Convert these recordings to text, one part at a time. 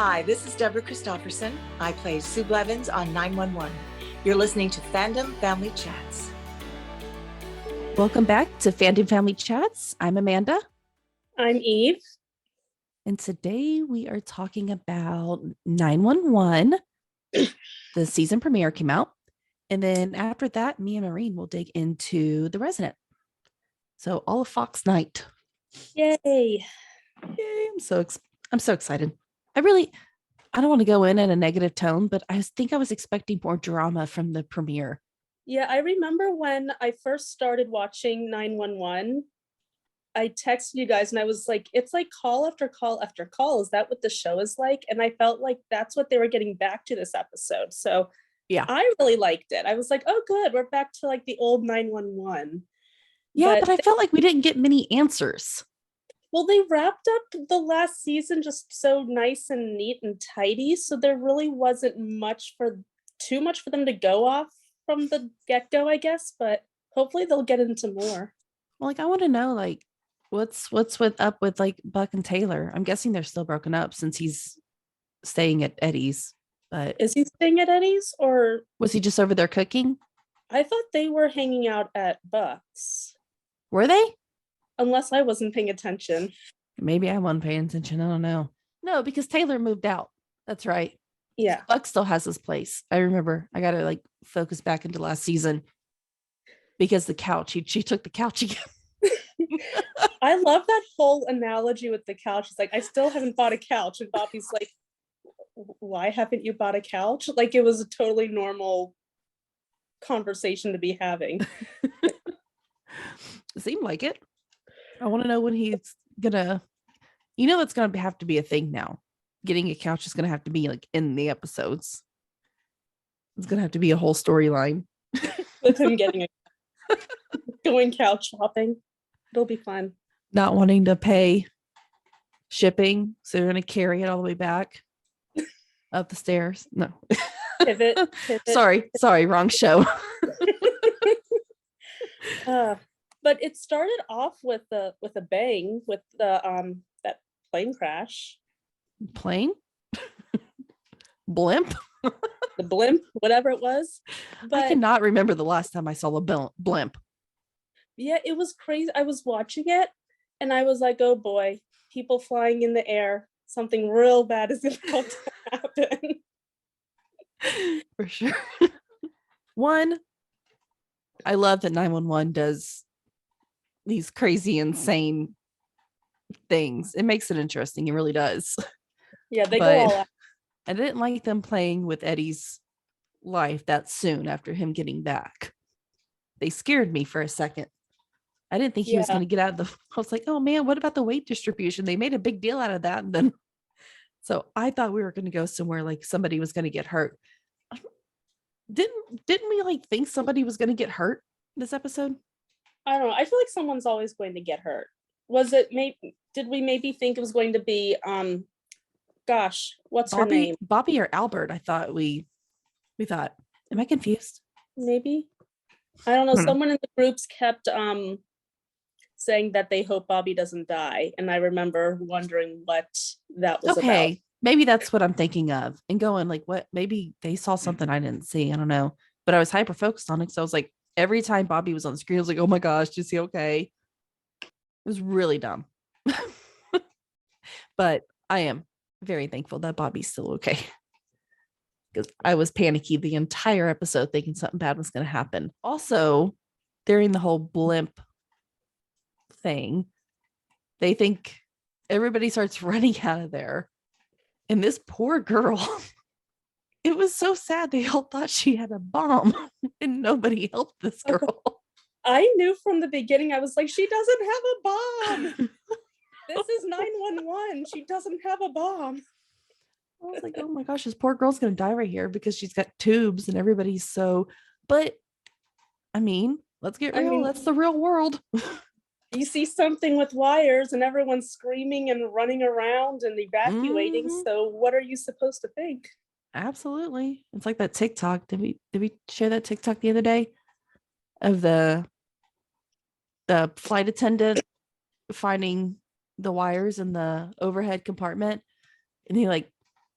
Hi, this is Deborah Christofferson. I play Sue Blevins on 911. You're listening to Fandom Family Chats. Welcome back to Fandom Family Chats. I'm Amanda. I'm Eve. And today we are talking about 911. The season premiere came out. And then after that, me and Maureen will dig into The Resident. So all of Fox Night. Yay. Yay. I'm so excited. I don't want to go in a negative tone, but I think I was expecting more drama from the premiere. Yeah, I remember when I first started watching 911, I texted you guys and I was like, it's like call after call after call. Is that what the show is like? And I felt like that's what they were getting back to this episode. So yeah, I really liked it. I was like, oh, good. We're back to like the old 911. Yeah, but I felt like we didn't get many answers. Well, they wrapped up the last season just so nice and neat and tidy. So there really wasn't too much for them to go off from the get-go, I guess. But hopefully they'll get into more. Well, like I want to know, like, what's up with like Buck and Taylor? I'm guessing they're still broken up since he's staying at Eddie's. But is he staying at Eddie's or was he just over there cooking? I thought they were hanging out at Buck's. Were they? Unless I wasn't paying attention. Maybe I wasn't paying attention. I don't know. No, because Taylor moved out. That's right. Yeah. Buck still has his place. I remember. I got to like focus back into last season because the couch, she took the couch again. I love that whole analogy with the couch. It's like, I still haven't bought a couch. And Bobby's like, why haven't you bought a couch? Like it was a totally normal conversation to be having. It seemed like it. I want to know when he's gonna, it's gonna have to be a thing now. Getting a couch is gonna have to be like in the episodes. It's gonna have to be a whole storyline. With him going couch shopping. It'll be fun. Not wanting to pay shipping, so they're gonna carry it all the way back up the stairs. No. Pivot. Sorry, wrong show. But it started off with a bang with the that plane crash. Plane? Blimp? The blimp, whatever it was. But I cannot remember the last time I saw a blimp. Yeah, it was crazy. I was watching it and I was like, oh boy, people flying in the air. Something real bad is about to happen. For sure. One, I love that 911 does these crazy, insane things. It makes it interesting. It really does. Yeah, they go all out. I didn't like them playing with Eddie's life that soon after him getting back. They scared me for a second. I didn't think he was going to get out of I was like, oh man, what about the weight distribution? They made a big deal out of that. And then, so I thought we were going to go somewhere like somebody was going to get hurt. Didn't we like think somebody was going to get hurt this episode? I don't know. I feel like someone's always going to get hurt. Did we maybe think it was going to be, what's her name? Bobby or Albert? I thought we thought, am I confused? Maybe. I don't know. Someone in the groups kept saying that they hope Bobby doesn't die. And I remember wondering what that was about. Maybe that's what I'm thinking of and going like, what? Maybe they saw something I didn't see. I don't know. But I was hyper focused on it. So I was like, every time Bobby was on the screen, I was like, oh my gosh, is he okay? It was really dumb. But I am very thankful that Bobby's still okay. Because I was panicky the entire episode thinking something bad was going to happen. Also, during the whole blimp thing, they think everybody starts running out of there. And this poor girl, it was so sad. They all thought she had a bomb and nobody helped this girl. I knew from the beginning, I was like, she doesn't have a bomb. This is 911. She doesn't have a bomb. I was like, oh my gosh, this poor girl's going to die right here because she's got tubes and everybody's but I mean, let's get real. That's the real world. You see something with wires and everyone's screaming and running around and evacuating. Mm-hmm. So what are you supposed to think? Absolutely. It's like that TikTok. Did we share that TikTok the other day of the flight attendant finding the wires in the overhead compartment? And he like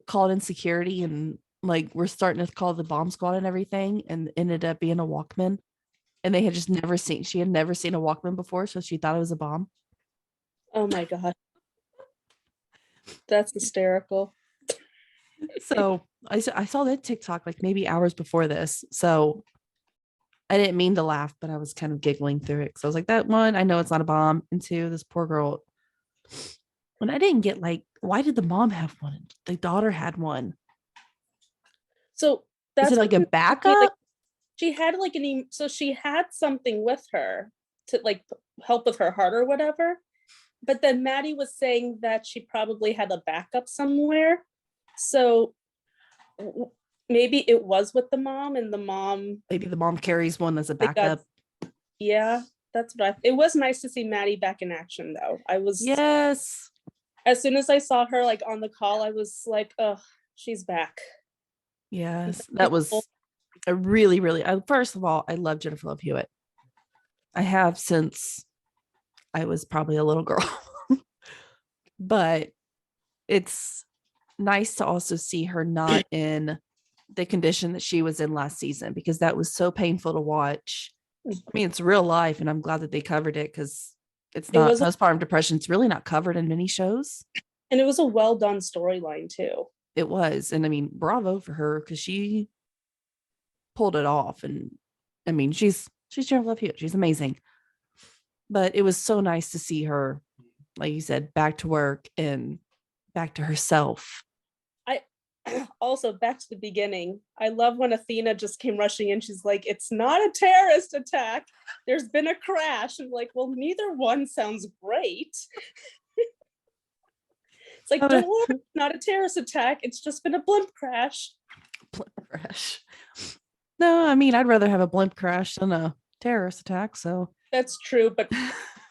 called in security and like we're starting to call the bomb squad and everything, and ended up being a Walkman. And they had just never seen, she had never seen a Walkman before, so she thought it was a bomb. Oh my God. That's hysterical. So I saw that TikTok like maybe hours before this. So I didn't mean to laugh, but I was kind of giggling through it. So I was like, that one, I know it's not a bomb. And two, this poor girl. And I didn't get like, why did the mom have one? The daughter had one. So Is that's it like a what backup? like, she had like so she had something with her to like help with her heart or whatever. But then Maddie was saying that she probably had a backup somewhere. So maybe it was with the mom, and the mom, Maybe the mom carries one as a like, got, backup. yeah, that's what it was nice to see Maddie back in action though. I was, Yes. as soon as I saw her like on the call, I was like, oh, she's back. Yes. That was a really, really, first of all, I love Jennifer Love Hewitt. I have since I was probably a little girl. But it's nice to also see her not in the condition that she was in last season, because that was so painful to watch. I mean, it's real life, and I'm glad that they covered it, because it's not postpartum depression. It's really not covered in many shows. And it was a well done storyline too. It was. And I mean, bravo for her, because she pulled it off. And I mean, she's Jennifer Love Hewitt. She's amazing. But it was so nice to see her, like you said, back to work and back to herself. Also, back to the beginning, I love when Athena just came rushing in. She's like, it's not a terrorist attack. There's been a crash. I'm like, well, neither one sounds great. It's like, don't worry, not a terrorist attack. It's just been a blimp crash. Blimp crash. No, I mean, I'd rather have a blimp crash than a terrorist attack. So that's true. But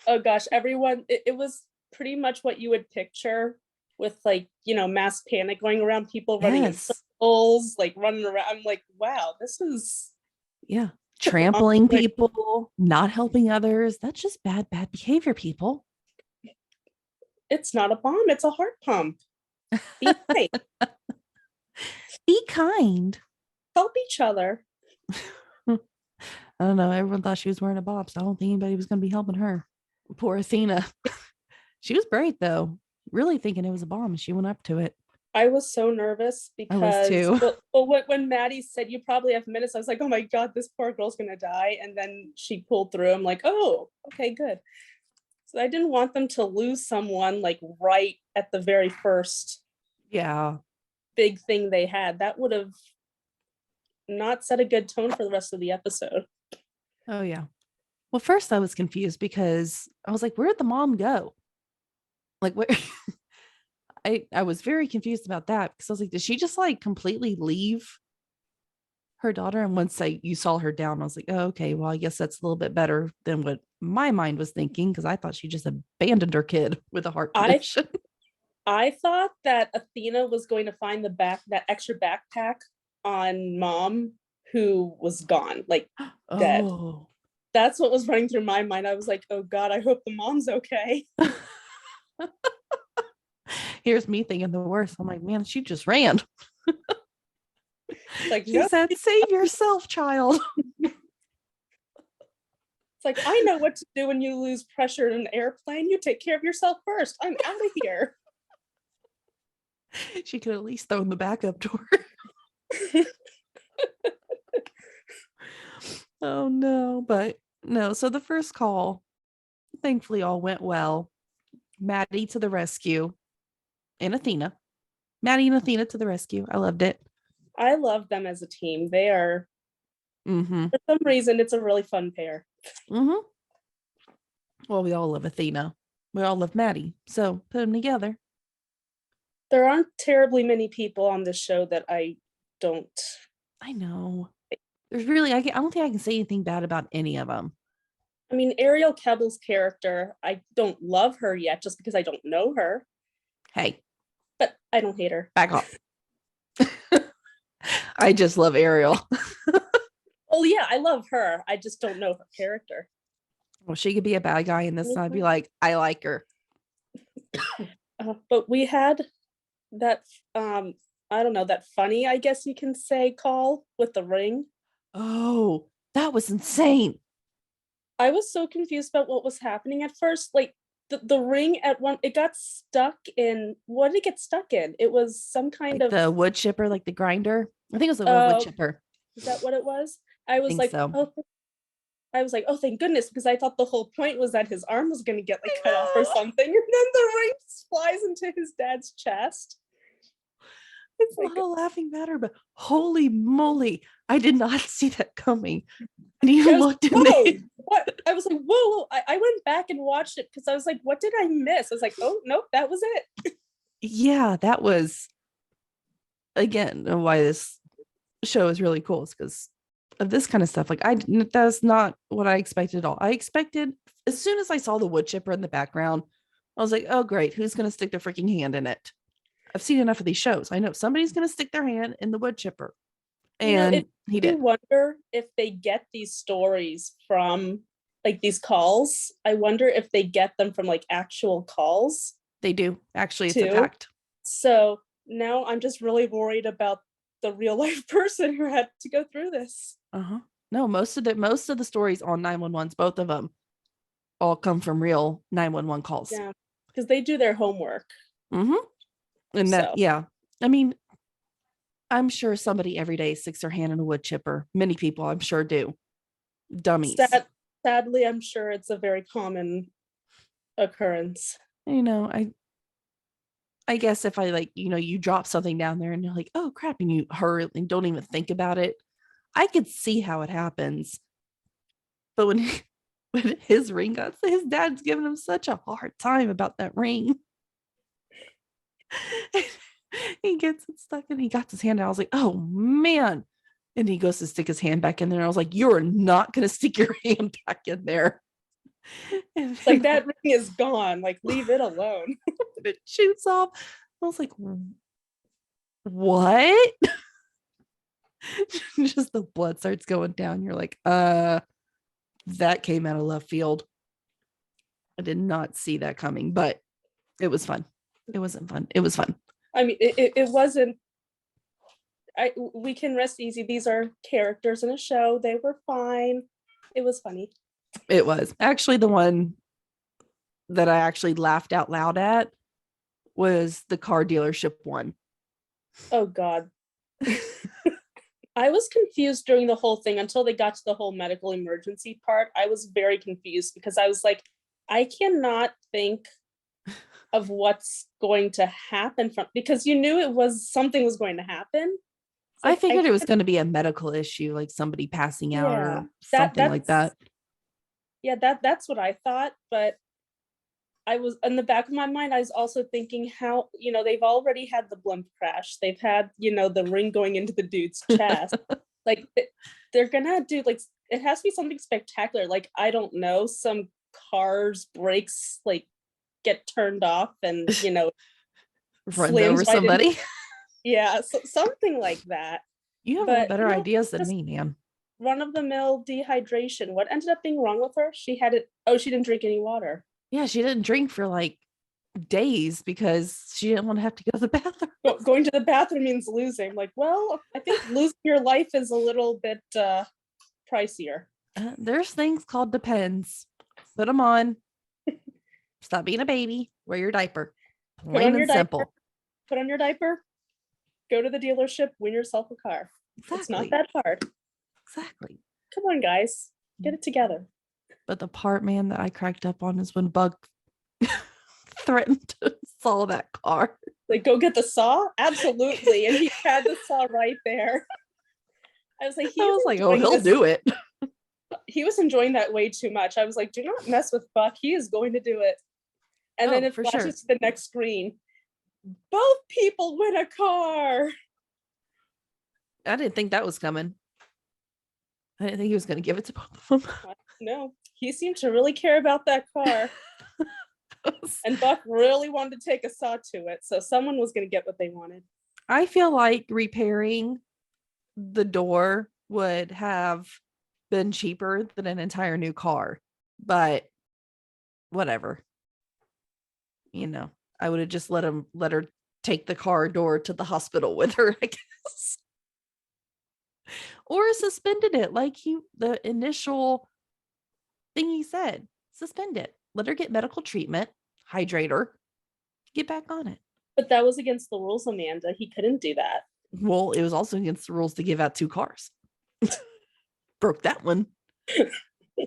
oh gosh, everyone, it was pretty much what you would picture with, like, you know, mass panic going around, people running in circles, like running around. I'm like, wow, this is, yeah, trampling people, not helping others. That's just bad behavior, people. It's not a bomb, it's a heart pump. Be kind. Be kind. Help each other. I don't know. Everyone thought she was wearing a bob, so I don't think anybody was going to be helping her. Poor Athena. She was brave, though, really thinking it was a bomb, and she went up to it. I was so nervous because I was too. Well, when Maddie said you probably have minutes, I was like, oh my God, this poor girl's gonna die. And then she pulled through. I'm like, oh, okay, good. So I didn't want them to lose someone like right at the very first big thing they had. That would have not set a good tone for the rest of the episode. Oh yeah. Well, first I was confused because I was like, where'd the mom go? Like, where? I was very confused about that, because I was like, did she just like completely leave her daughter? And once you saw her down, I was like, oh, okay, well, I guess that's a little bit better than what my mind was thinking, because I thought she just abandoned her kid with a heart condition. I thought that Athena was going to find that extra backpack on mom, who was gone, like dead. That's what was running through my mind. I was like, oh God, I hope the mom's okay. Here's me thinking the worst. I'm like, man, she just ran. Like, she said, save yourself, child. It's like, I know what to do when you lose pressure in an airplane. You take care of yourself first. I'm out of here. She could at least throw in the backup door. Oh no, but no. So the first call, thankfully, all went well. Maddie to the rescue, and Athena. Maddie and Athena to the rescue. I loved it. I love them as a team. They are, for some reason, it's a really fun pair. Well, we all love Athena. We all love Maddie. So put them together. There aren't terribly many people on this show that I don't. I know. There's really, I don't think I can say anything bad about any of them. I mean, Ariel Kebbel's character, I don't love her yet just because I don't know her. Hey. But I don't hate her. Back off. I just love Ariel. Oh yeah, I love her. I just don't know her character. Well, she could be a bad guy in this, and I'd be like, I like her. But we had that I don't know, that funny, I guess you can say, call with the ring. Oh, that was insane. I was so confused about what was happening at first. Like the ring at one, it got stuck in, what did it get stuck in? It was some kind Like of, the wood chipper, like the grinder. I think it was a wood chipper. is that what it was? I was think like, so. oh, I was like, oh, thank goodness, because I thought the whole point was that his arm was going to get like cut off or something. And then the ring flies into his dad's chest. It's not a laughing matter, but holy moly, I did not see that coming. And you I was looked at whoa, me. what? I was like, whoa. I went back and watched it because I was like, what did I miss? I was like, oh, nope, that was it. Yeah, that was, again, why this show is really cool, is because of this kind of stuff. Like, that's not what I expected at all. I expected, as soon as I saw the wood chipper in the background, I was like, oh, great, who's going to stick their freaking hand in it? I've seen enough of these shows. I know somebody's going to stick their hand in the wood chipper. And he did. I wonder if they get these stories from like these calls. I wonder if they get them from like actual calls. They do. Actually, it's too. a fact. So now I'm just really worried about the real life person who had to go through this. No, most of the stories on 911s, both of them, all come from real 911 calls. Yeah, because they do their homework. And that, yeah, I mean, I'm sure somebody every day sticks their hand in a wood chipper. Many people, I'm sure, do. Dummies. Sadly, I'm sure it's a very common occurrence. You know, I guess if I, like, you know, you drop something down there and you're like, oh crap, and you hurry and don't even think about it, I could see how it happens. But when his ring got, his dad's giving him such a hard time about that ring. He gets it stuck and he got his hand out. I was like, oh man. And he goes to stick his hand back in there. I was like, you're not going to stick your hand back in there. Like, that ring is gone. Like, leave it alone. It shoots off. I was like, what? Just the blood starts going down. You're like, that came out of left field. I did not see that coming, but it was fun. It wasn't fun. It was fun. I mean, it wasn't. We can rest easy. These are characters in a show. They were fine. It was funny. It was actually the one that I actually laughed out loud at was the car dealership one. Oh God. I was confused during the whole thing until they got to the whole medical emergency part. I was very confused because I was like, I cannot think of what's going to happen because you knew something was going to happen. Like, I figured it was going to be a medical issue, like somebody passing out or something like that. Yeah, that's what I thought. But I was, in the back of my mind, I was also thinking how, they've already had the blimp crash. They've had, the ring going into the dude's chest. Like, they're gonna do, like, it has to be something spectacular. Like, I don't know, some car's brakes, like, get turned off and, runs over somebody. Yeah, so something like that. You have better ideas than me, man. Run-of-the-mill dehydration. What ended up being wrong with her? She didn't drink any water. Yeah, she didn't drink for like days because she didn't want to have to go to the bathroom. Going to the bathroom means losing. Like, well, I think losing your life is a little bit pricier. There's things called Depends. Put them on. Stop being a baby. Wear your diaper. Plain and simple. Put on your diaper. Go to the dealership. Win yourself a car. Exactly. It's not that hard. Exactly. Come on, guys. Get it together. But the part, man, that I cracked up on is when Buck threatened to saw that car. Like, go get the saw? Absolutely. And he had the saw right there. I was like, oh, he'll do it. He was enjoying that way too much. I was like, do not mess with Buck. He is going to do it. And then it flashes to the next screen. Both people win a car. I didn't think that was coming. I didn't think he was going to give it to both of them. No, he seemed to really care about that car. And Buck really wanted to take a saw to it. So someone was going to get what they wanted. I feel like repairing the door would have been cheaper than an entire new car. But whatever. I would have just let her take the car door to the hospital with her, I guess. Or suspended it like the initial thing he said. Suspend it. Let her get medical treatment, hydrate her, get back on it. But that was against the rules, Amanda. He couldn't do that. Well, it was also against the rules to give out 2 cars. Broke that one.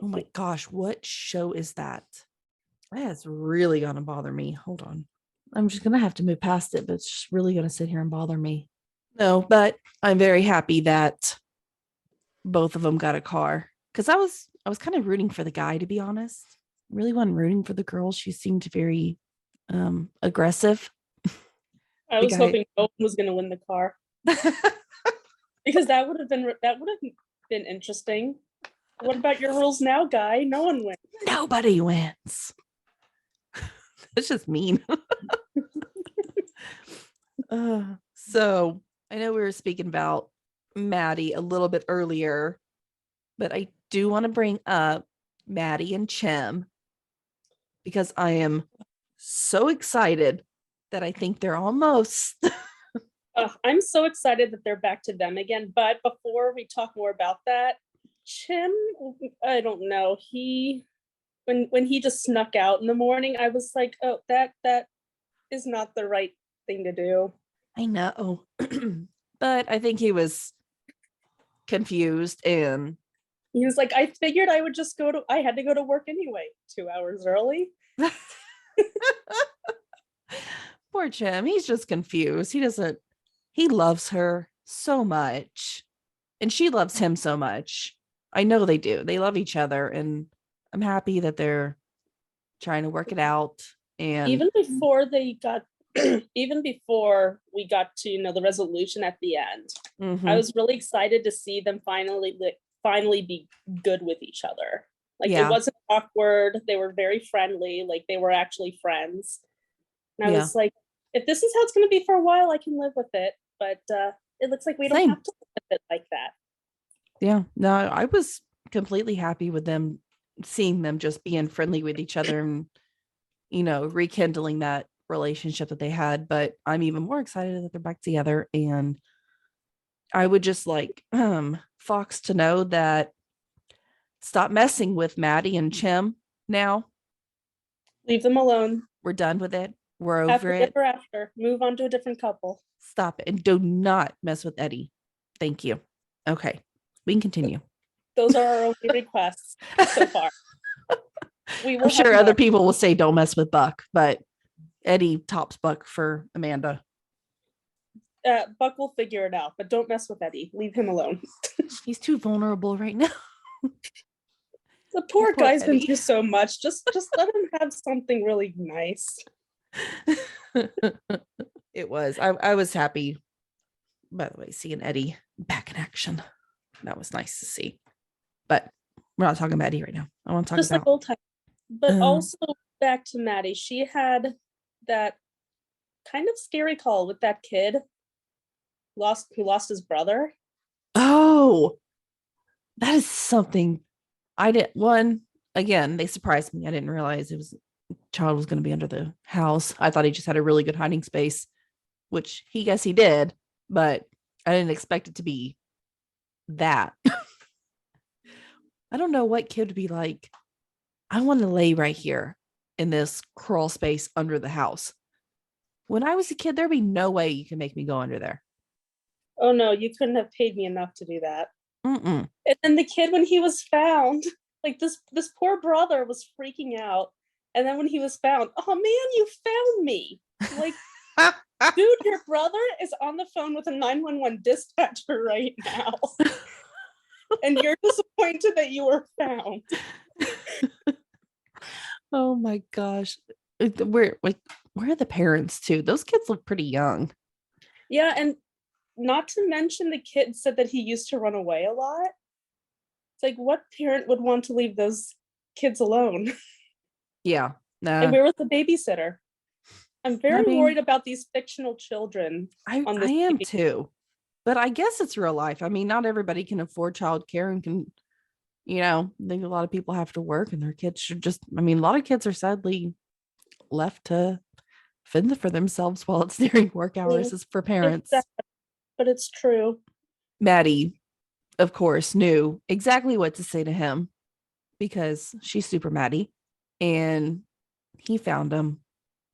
Oh my gosh, what show is that? That's really gonna bother me. Hold on. I'm just gonna have to move past it, but it's just really gonna sit here and bother me. No, but I'm very happy that both of them got a car. Because I was kind of rooting for the guy, to be honest. Really wasn't rooting for the girl. She seemed very aggressive. I was hoping no one was going to win the car. Because that would have been interesting. What about your rules now, guy? No one wins. Nobody wins. That's just mean. So I know we were speaking about Maddie a little bit earlier, but I do want to bring up Maddie and Chem because I am so excited that I think they're almost. I'm so excited that they're back to them again. But before we talk more about that, Chem, I don't know. When he just snuck out in the morning, I was like, oh, that is not the right thing to do. I know. But I think he was confused and he was like, I figured I would just I had to go to work anyway, 2 hours early. Poor Chem. He's just confused. He loves her so much. And she loves him so much. I know they do. They love each other. And I'm happy that they're trying to work it out. And even before even before we got to, the resolution at the end, I was really excited to see them finally be good with each other. Like, it wasn't awkward. They were very friendly. Like, they were actually friends. And I was like, if this is how it's going to be for a while, I can live with it. But it looks like we don't have to live with it like that. Yeah, no, I was completely happy with them, seeing them just being friendly with each other and, rekindling that relationship that they had. But I'm even more excited that they're back together. And I would just like Fox to know that stop messing with Maddie and Chem now. Leave them alone. We're done with it. We're over it. After. Move on to a different couple. Stop it. And do not mess with Eddie. Thank you. Okay. We can continue. Those are our only requests so far. I'm sure other people will say don't mess with Buck, but Eddie tops Buck for Amanda. Buck will figure it out, but don't mess with Eddie. Leave him alone. He's too vulnerable right now. The poor guy's Eddie. Been through so much. Just let him have something really nice. It was. I was happy, by the way, seeing Eddie back in action. That was nice to see. But we're not talking about Eddie right now. I want to talk just about like old time. But also back to Maddie. She had that kind of scary call with that kid who lost his brother. Oh, that is something I didn't. Again, they surprised me. I didn't realize child was going to be under the house. I thought he just had a really good hiding space, which he did, but I didn't expect it to be that. I don't know what kid would be like, I want to lay right here in this crawl space under the house. When I was a kid, there'd be no way you can make me go under there. Oh no, you couldn't have paid me enough to do that. Mm-mm. And then the kid, when he was found, like this poor brother was freaking out. And then when he was found, oh man, you found me. Like, dude, your brother is on the phone with a 911 dispatcher right now. And you're disappointed that you were found. Oh my gosh. Where are the parents too? Those kids look pretty young. Yeah, and not to mention the kid said that he used to run away a lot. It's like, what parent would want to leave those kids alone? Yeah. And where was the babysitter? I'm very worried about these fictional children. I am too. But I guess it's real life. I mean, not everybody can afford childcare and can, I think a lot of people have to work and their kids should a lot of kids are sadly left to fend for themselves while it's during work hours is for parents. But it's true. Maddie, of course, knew exactly what to say to him because she's super Maddie, and he found him,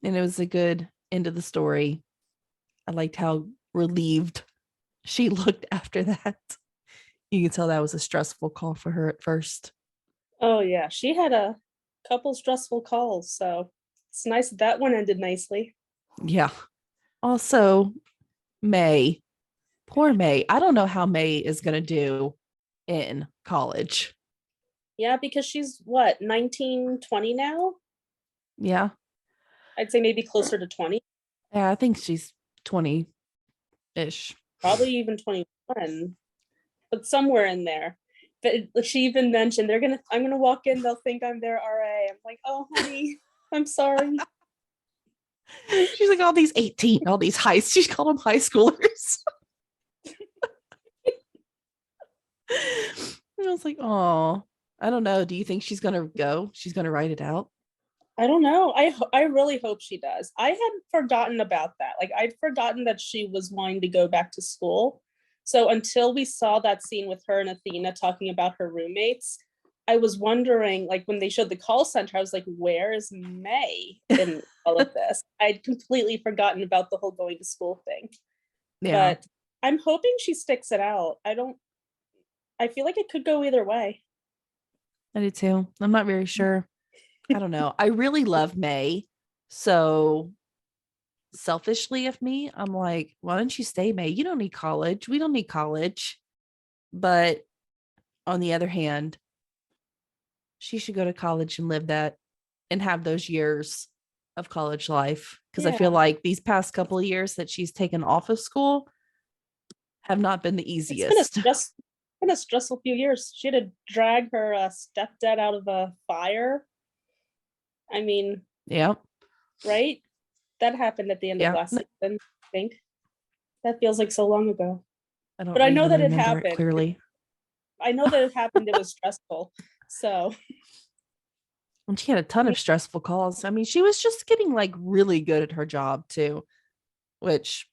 and it was a good end of the story. I liked how relieved she looked after that. You can tell that was a stressful call for her at first. Oh yeah, she had a couple stressful calls, so it's nice that one ended nicely. Yeah. Also, May. Poor May. I don't know how May is going to do in college. Yeah, because she's what, 19, 20 now? Yeah. I'd say maybe closer to 20, Yeah, I think she's 20-ish. probably even 21, but somewhere in there. But she even mentioned I'm gonna walk in, they'll think I'm their RA. I'm like, oh honey, I'm sorry. She's like, all these 18, all these she's called them high schoolers. And I was like, oh, I don't know. Do you think she's going to go? She's going to write it out? I don't know. I really hope she does. I had forgotten about that. Like I'd forgotten that she was wanting to go back to school. So until we saw that scene with her and Athena talking about her roommates, I was wondering, like when they showed the call center, I was like, where is May in all of this? I'd completely forgotten about the whole going to school thing. Yeah. But I'm hoping she sticks it out. I feel like it could go either way. I do too. I'm not very sure. I don't know. I really love May. So selfishly of me, I'm like, why don't you stay, May? You don't need college. We don't need college. But on the other hand, she should go to college and live that and have those years of college life. Because I feel Yeah. like these past couple of years that she's taken off of school have not been the It's easiest. been a stressful few years. She had to drag her stepdad out of a fire. I mean, Yeah. right? That happened at the end of Yeah. last season, I think. That feels like so long ago. I don't But I know even that it remember happened. clearly. I know that it happened. It was stressful. So And she had a ton of stressful calls. I mean, she was just getting like really good at her job too, which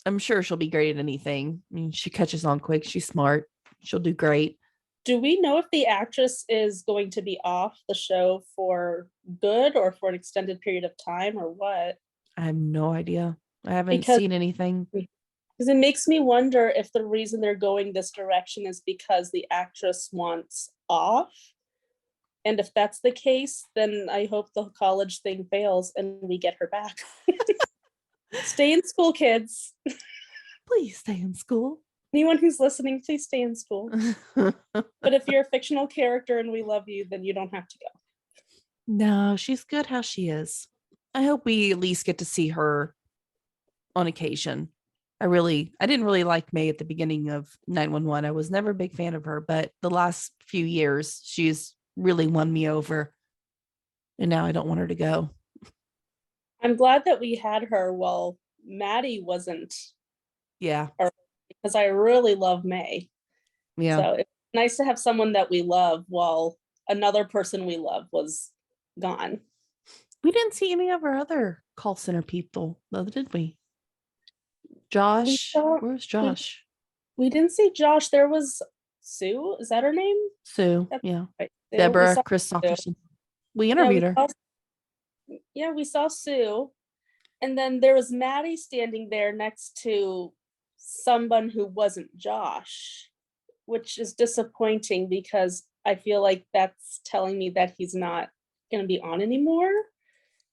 I'm sure she'll be great at anything. I mean, she catches on quick. She's smart. She'll do great. do we know if the actress is going to be off the show for good or for an extended period of time or what? I have no idea. I haven't Because seen anything. it makes me wonder if the reason they're going this direction is because the actress wants off. And if that's the case, then I hope the college thing fails and we get her back. Stay in school, kids. Please stay in school. Anyone who's listening, please stay in school. But if you're a fictional character and we love you, then you don't have to go. No, she's good how she is. I hope we at least get to see her on occasion. I didn't really like May at the beginning of 911. I was never a big fan of her, but the last few years, she's really won me over. And now I don't want her to go. I'm glad that we had her while Maddie wasn't. Yeah. Because I really love May. Yeah. So it's nice to have someone that we love while another person we love was gone. We didn't see any of our other call center people, though, did we? Josh? Where's Josh? We didn't see Josh. There was Sue. Is that her name? Sue. That's Yeah. right. Sue. Deborah Christopherson. We interviewed her. We saw Sue. And then there was Maddie standing there next to someone who wasn't Josh, which is disappointing because I feel like that's telling me that he's not going to be on anymore.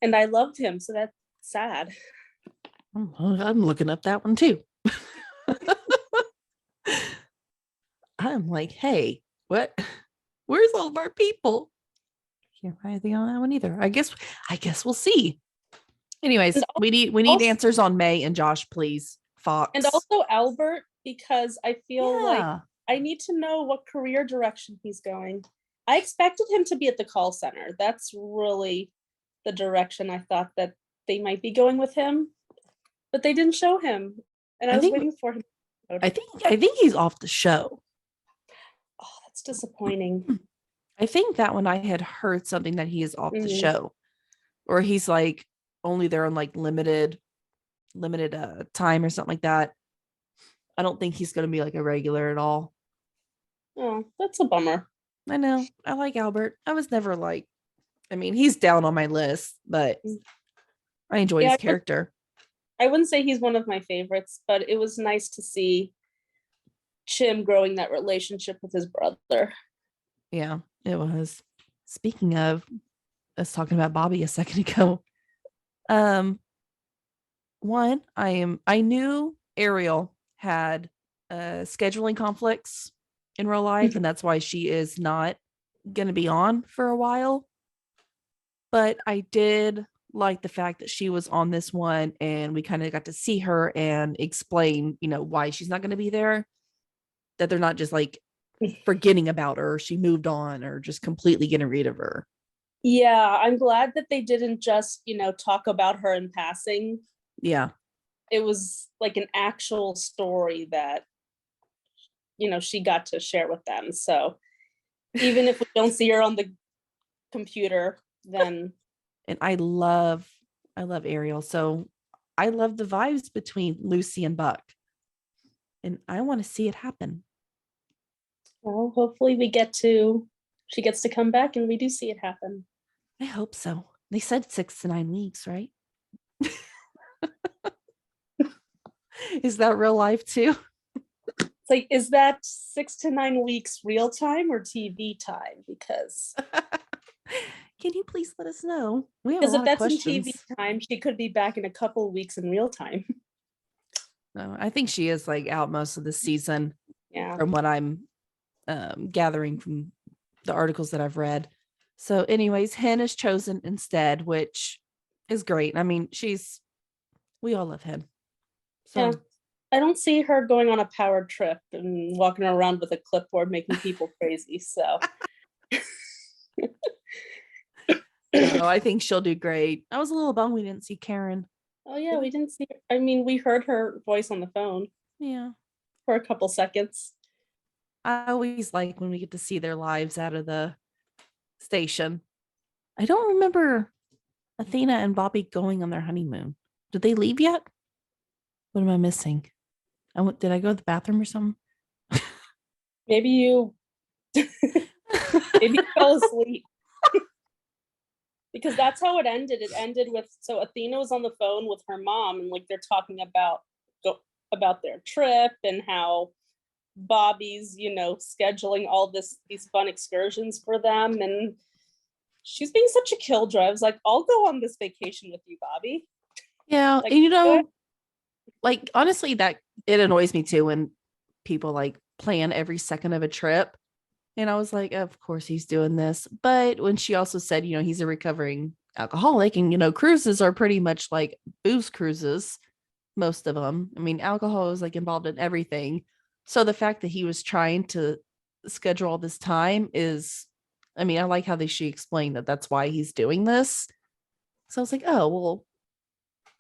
And I loved him, so that's sad. I'm looking up that one too. I'm like, hey, what? Where's all of our people? Can't find anything on that one either. I guess we'll see. Anyways, we need answers on May and Josh, please. Fox. And also Albert, because I feel like I need to know what career direction he's going. I expected him to be at the call center. That's really the direction I thought that they might be going with him, but they didn't show him, and I was waiting for him. I think he's off the show. Oh, that's disappointing. I think that when I had heard something that he is off the show, or he's like only there on like limited time or something like that. I don't think he's going to be like a regular at all. Oh, that's a bummer. I know. I like Albert. I was never like, I mean, he's down on my list, but I enjoyed his character. I wouldn't say he's one of my favorites, but it was nice to see Chim growing that relationship with his brother. Yeah, it was. Speaking of us talking about Bobby a second ago, one, I knew Ariel had scheduling conflicts in real life, and that's why she is not going to be on for a while. But I did like the fact that she was on this one, and we kind of got to see her and explain, why she's not going to be there. That they're not just like forgetting about her, she moved on, or just completely getting rid of her. Yeah, I'm glad that they didn't just, talk about her in passing. Yeah. It was like an actual story that, she got to share with them. So even if we don't see her on the computer, then. And I love Ariel. So I love the vibes between Lucy and Buck. And I want to see it happen. Well, hopefully she gets to come back and we do see it happen. I hope so. They said 6 to 9 weeks, right? Is that real life too? It's like, is that 6 to 9 weeks real time or TV time? Because can you please let us know? We have a lot if that's of in questions. TV time, she could be back in a couple of weeks in real time. No, I think she is like out most of the season. Yeah. From what I'm gathering from the articles that I've read. So anyways, Hen is chosen instead, which is great. I mean, we all love Hen. So yeah. I don't see her going on a power trip and walking around with a clipboard making people crazy. So no, I think she'll do great. I was a little bummed we didn't see Karen. Oh yeah, we didn't see her. I mean, we heard her voice on the phone. Yeah. For a couple seconds. I always like when we get to see their lives out of the station. I don't remember Athena and Bobby going on their honeymoon. Did they leave yet? What am I missing? Did I go to the bathroom or something? Maybe you fell asleep. Because that's how it ended. It ended with, so Athena was on the phone with her mom and like they're talking about their trip and how Bobby's, scheduling all these fun excursions for them. And she's being such a killjoy. I was like, I'll go on this vacation with you, Bobby. Yeah. Like, and like honestly, that it annoys me too when people like plan every second of a trip. And I was like, of course he's doing this. But when she also said, he's a recovering alcoholic and, cruises are pretty much like booze cruises, most of them. I mean, alcohol is like involved in everything. So the fact that he was trying to schedule all this time I like how she explained that that's why he's doing this. So I was like, oh, well,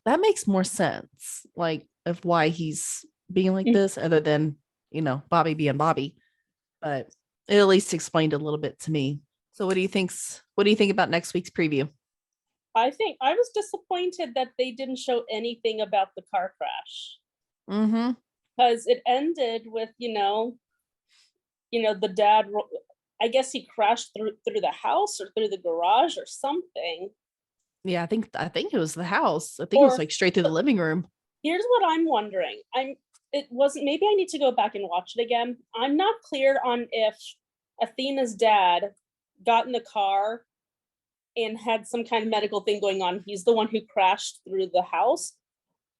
that makes more sense. Like of why he's being like this other than, Bobby being Bobby. But it at least explained a little bit to me. So what do you think about next week's preview? I think I was disappointed that they didn't show anything about the car crash. Mm-hmm. Because it ended with, the dad, I guess he crashed through the house or through the garage or something. Yeah, I think it was the house. I think it was like straight through the living room. Here's what I'm wondering. Maybe I need to go back and watch it again. I'm not clear on if Athena's dad got in the car and had some kind of medical thing going on. He's the one who crashed through the house.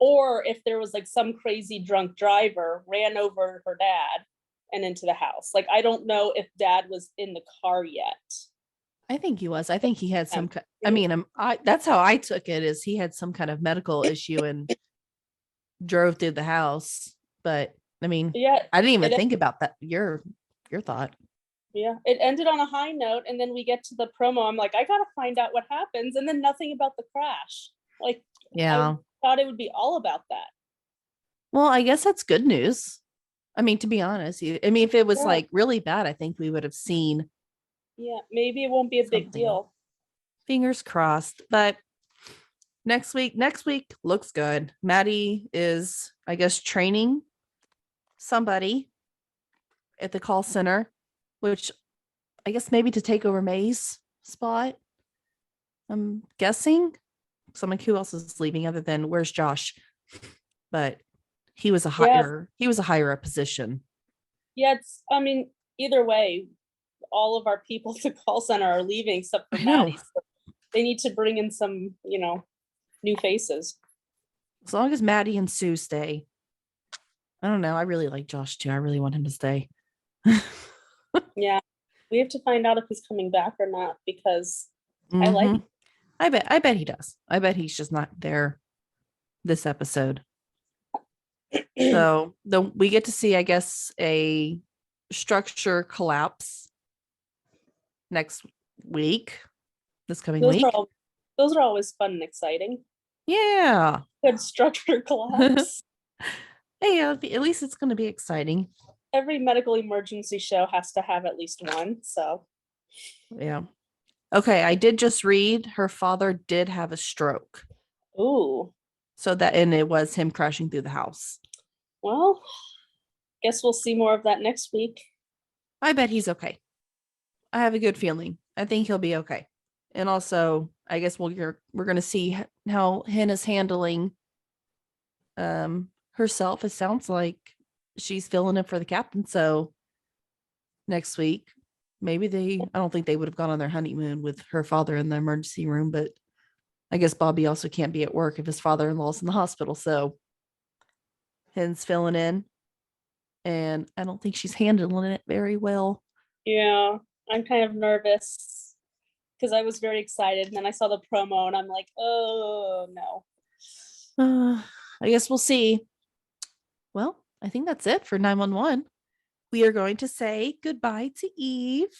Or if there was like some crazy drunk driver ran over her dad and into the house. Like, I don't know if dad was in the car yet. I think he was. I think he had some, that's how I took it, is he had some kind of medical issue and drove through the house. But yeah, I didn't even think about that. Your thought. Yeah, it ended on a high note. And then we get to the promo. I'm like, I got to find out what happens. And then nothing about the crash. Like, yeah. I thought it would be all about that. Well, I guess that's good news. To be honest, if it was like really bad, I think we would have seen. Yeah, maybe it won't be a big deal. Fingers crossed. But Next week looks good. Maddie is, I guess, training somebody at the call center, which I guess maybe to take over May's spot. I'm guessing. Someone who else is leaving other than where's Josh? But he was a higher up position. Yeah, either way, all of our people at the call center are leaving except for Maddie. So they need to bring in some, new faces. As long as Maddie and Sue stay. I don't know. I really like Josh too. I really want him to stay. Yeah. We have to find out if he's coming back or not because I like him. I bet he does. I bet he's just not there this episode. So we get to see, I guess, a structure collapse next week, this coming week. Those are always fun and exciting. Yeah. Good structure collapse. Hey, at least it's going to be exciting. Every medical emergency show has to have at least one. So, yeah. Okay, I did just read her father did have a stroke. Ooh. So and it was him crashing through the house. Well, guess we'll see more of that next week. I bet he's okay. I have a good feeling. I think he'll be okay. And also, I guess we're going to see how Hen is handling herself. It sounds like she's filling in for the captain. So next week, maybe I don't think they would have gone on their honeymoon with her father in the emergency room, but I guess Bobby also can't be at work if his father-in-law's in the hospital. So Hen's filling in, and I don't think she's handling it very well. Yeah, I'm kind of nervous because I was very excited, and then I saw the promo, and I'm like, oh no. I guess we'll see. Well, I think that's it for 911. We are going to say goodbye to Eve.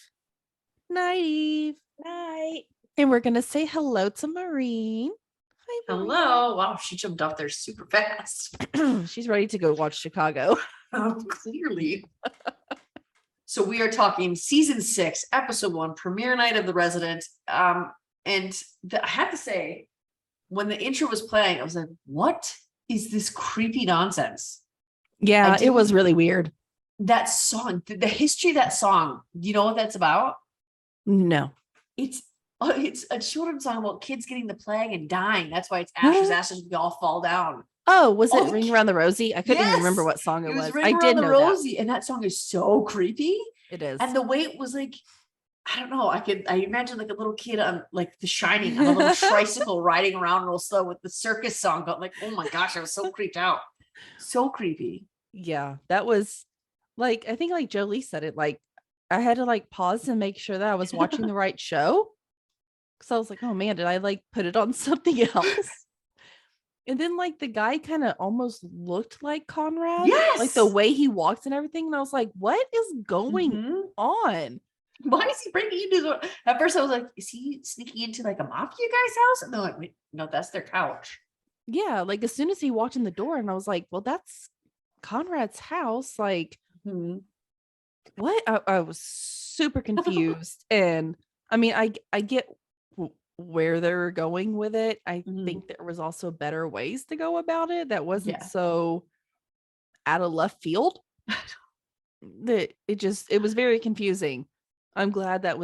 Night, Eve. Night. And we're going to say hello to Maureen. Hi, Maureen. Hello. Wow, she jumped off there super fast. She's ready to go watch Chicago. Clearly. So we are talking season 6, episode 1, premiere night of The Resident. I have to say, when the intro was playing, I was like, what is this creepy nonsense? Yeah, it was really weird. That song, the history of that song, do you know what that's about? No. It's a children's song about kids getting the plague and dying. That's why it's ashes, ashes, we all fall down. Oh, was it Ring Around the Rosie? I couldn't even remember what song it was. I did know Rosie, and that song is so creepy. It is. And the way it was like, I don't know. I imagine like a little kid on like The Shining on a little tricycle riding around real slow with the circus song going. Like, oh my gosh, I was so creeped out. So creepy. Yeah, that was like, I think like Jolie said it, like I had to like pause and make sure that I was watching the right show. Cause I was like, oh man, did I like put it on something else? And then like the guy kind of almost looked like Conrad. Yes. Like the way he walks and everything. And I was like, what is going on? Why is he breaking into at first I was like, is he sneaking into like a mafia guy's house? And they're like, wait, no, that's their couch. Yeah, like as soon as he walked in the door, and I was like, well, that's Conrad's house. Like, what? I was super confused. And I mean, I get where they're going with it. I think there was also better ways to go about it that wasn't so out of left field. That it was very confusing. I'm glad that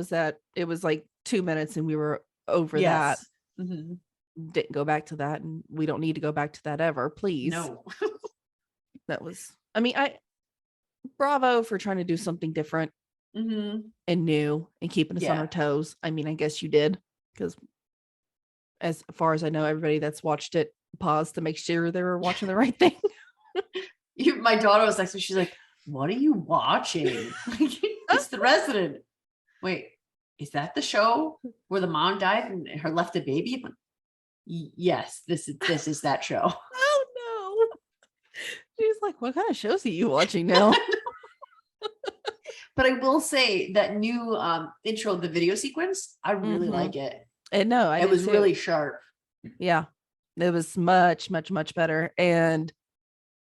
it was like 2 minutes and we were over that. Didn't go back to that, and we don't need to go back to that ever, please. No. That was, I mean, bravo for trying to do something different and new and keeping us on our toes. I mean, I guess you did, because as far as I know, everybody that's watched it paused to make sure they were watching the right thing. My daughter was like, so she's like, what are you watching? It's The Resident. Wait, is that the show where the mom died and her left a baby? Yes, this is that show. Oh no. She's like, what kind of shows are you watching now? But I will say that new intro, the video sequence, I really like it. And no, it was really sharp. Yeah, it was much, much, much better. And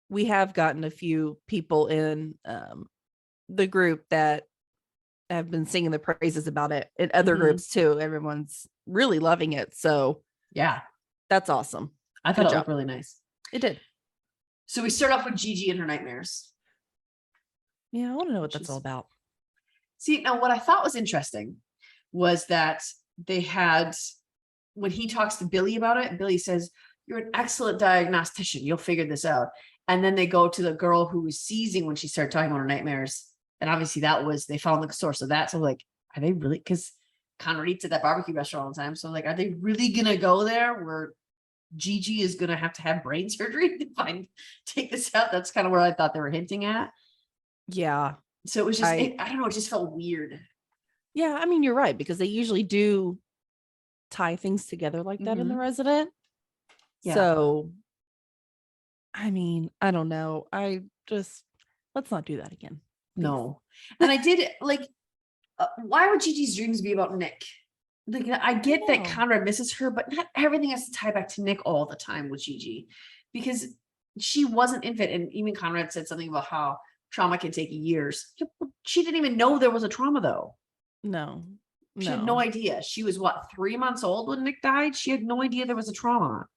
we have gotten a few people in the group that have been singing the praises about it, in other groups too. Everyone's really loving it. So yeah, That's awesome. I thought Good it looked job. really nice. It did. So we start off with Gigi and her nightmares. Yeah, I want to know what that's all She's- about. See, now what I thought was interesting was that they had, when he talks to Billy about it, Billy says, "You're an excellent diagnostician. You'll figure this out." And then they go to the girl who was seizing when she started talking about her nightmares. And obviously they found the source of that. So like, are they really? Because Conrad eats at that barbecue restaurant all the time. So like, are they really going to go there where Gigi is going to have brain surgery to take this out? That's kind of where I thought they were hinting at. Yeah. So it was just, I I don't know, it just felt weird. Yeah, I mean, you're right, because they usually do tie things together like that in The Mhm. Resident. Yeah. So, I mean, I don't know. Let's not do that again. No. And I did like, why would Gigi's dreams be about Nick? Like, I get that know. Conrad misses her, but not everything has to tie back to Nick all the time with Gigi, because she wasn't infant. And even Conrad said something about how trauma can take years. She didn't even know there was a trauma though. No. She had no idea. She was what, 3 months old when Nick died? She had no idea there was a trauma.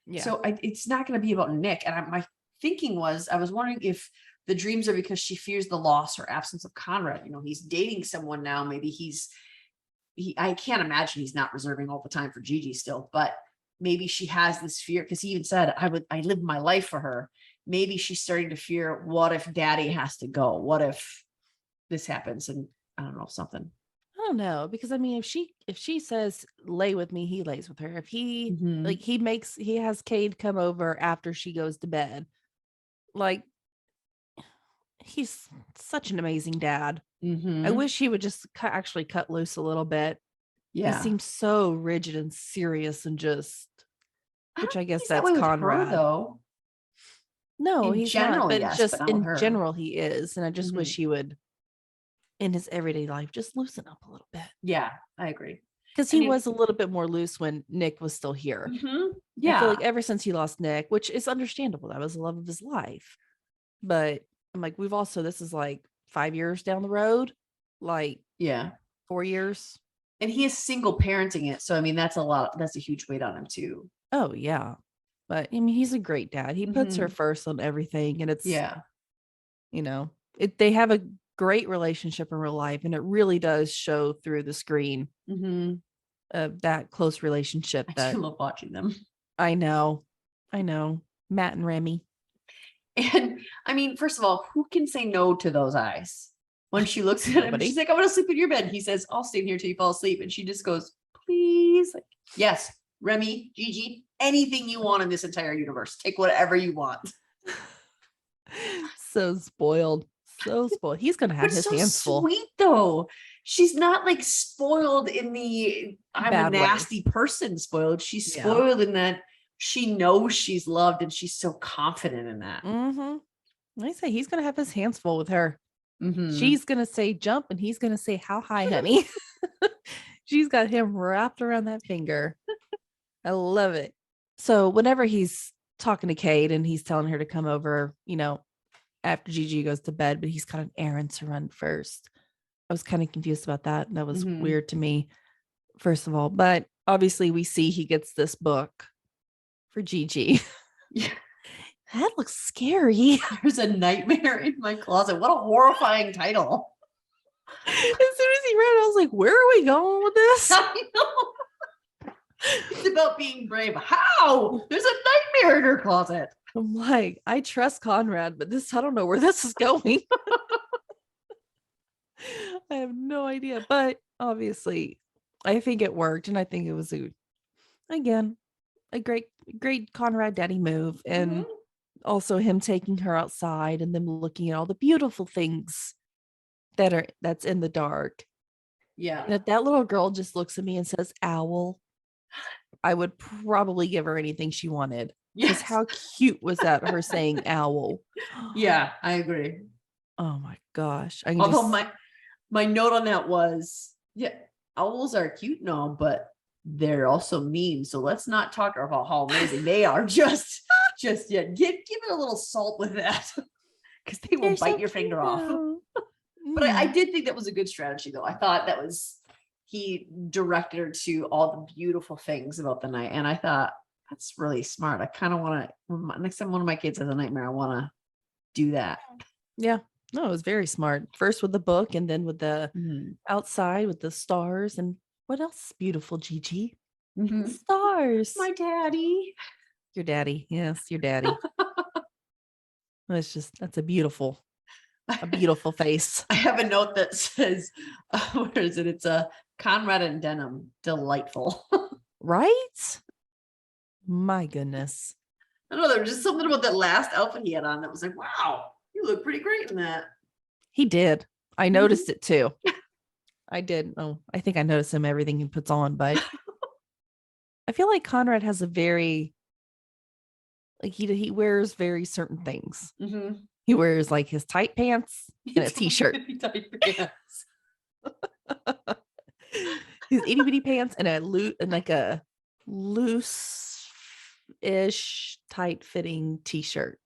Yeah. So it's not going to be about Nick. And my thinking was, I was wondering if the dreams are because she fears the loss or absence of Conrad. You know, he's dating someone now. Maybe I can't imagine he's not reserving all the time for Gigi still, but maybe she has this fear, because he even said, I lived my life for her. Maybe she's starting to fear, what if daddy has to go? What if this happens? And I don't know, something. I don't know, because I mean, if she says lay with me, he lays with her. If he Mhm. he has Cade come over after she goes to bed, like, he's such an amazing dad. I Mhm. wish he would just actually cut loose a little bit. Yeah. He seems so rigid and serious and just, which I think guess he's that that's way with her, Conrad. though. No, In he's general, not, but yes, just but not with in her. general he is. And I just Mhm. wish he would, in his everyday life, just loosen up a little bit. Yeah, I agree. Because I he mean- was a little bit more loose when Nick was still here. Mhm. I Yeah. feel like ever since he lost Nick, which is understandable, that was the love of his life. But I'm like, this is like 5 years down the road, like Yeah. 4 years. And he is single parenting it. So, I mean, that's a huge weight on him too. Oh, yeah. But I mean, he's a great dad. He puts her first on everything. And it's, Yeah. you know, they have a great relationship in real life. And it really does show through the screen Mhm. of that close relationship I that do love watching them. I know. Matt and Remy. And I mean, first of all, who can say no to those eyes? When she looks at him, Nobody. she's like, "I'm gonna sleep in your bed." He says, "I'll stay in here till you fall asleep." And she just goes, "Please." Like, yes, Remy, Gigi, anything you want in this entire universe. Take whatever you want. So spoiled. So spoiled. He's gonna have But his so hands full. sweet though. She's not like spoiled in the I'm Bad a way. nasty person spoiled. She's Yeah. spoiled in that she knows she's loved and she's so confident in that. Mm-hmm. I say he's gonna have his hands full with her. Mhm. She's gonna say jump and he's gonna say how high, honey. She's got him wrapped around that finger. I love it. So whenever he's talking to Cade and he's telling her to come over, after Gigi goes to bed, but he's got an errand to run first. I was kind of confused about that. That was Mhm. weird to me, first of all. But obviously we see he gets this book for Gigi. Yeah. That looks scary. There's a nightmare in my closet. What a horrifying title. As soon as he read it, I was like, where are we going with this? I know. It's about being brave. How? There's a nightmare in her closet. I'm like, I trust Conrad, but I don't know where this is going. I have no idea. But obviously, I think it worked. And I think it was a great Conrad daddy move. And Mhm. also him taking her outside and them looking at all the beautiful things that's in the dark. Yeah. And if that little girl just looks at me and says owl, I would probably give her anything she wanted. Because Yes. how cute was that, her saying owl? Yeah, I agree. Oh my gosh. I can Although just, my note on that was, yeah, owls are cute and all, but they're also mean. So let's not talk about how amazing they are. Just give it a little salt with that, because they will they're bite so your finger cute off. though. But I Mm. did think that was a good strategy, though. I thought he directed her to all the beautiful things about the night, and I thought That's really smart. I kind of want to, next time one of my kids has a nightmare, I want to do that. Yeah. No, it was very smart. First with the book and then with the Mhm. outside with the stars. And what else is beautiful, Gigi? Mhm. Stars. My daddy. Your daddy. Yes, your daddy. It's just, that's a beautiful face. I have a note that says, where is it? It's a Conrad and denim. Delightful. Right? My goodness. I don't know. There was just something about that last outfit he had on that was like, wow, you look pretty great in that. He did. I noticed it too. I did. Oh, I think I noticed him everything he puts on, but I feel like Conrad has a very, like he wears very certain things. Mm-hmm. He wears like his tight pants and a t-shirt. His itty bitty pants and a loose-ish, tight-fitting t-shirt.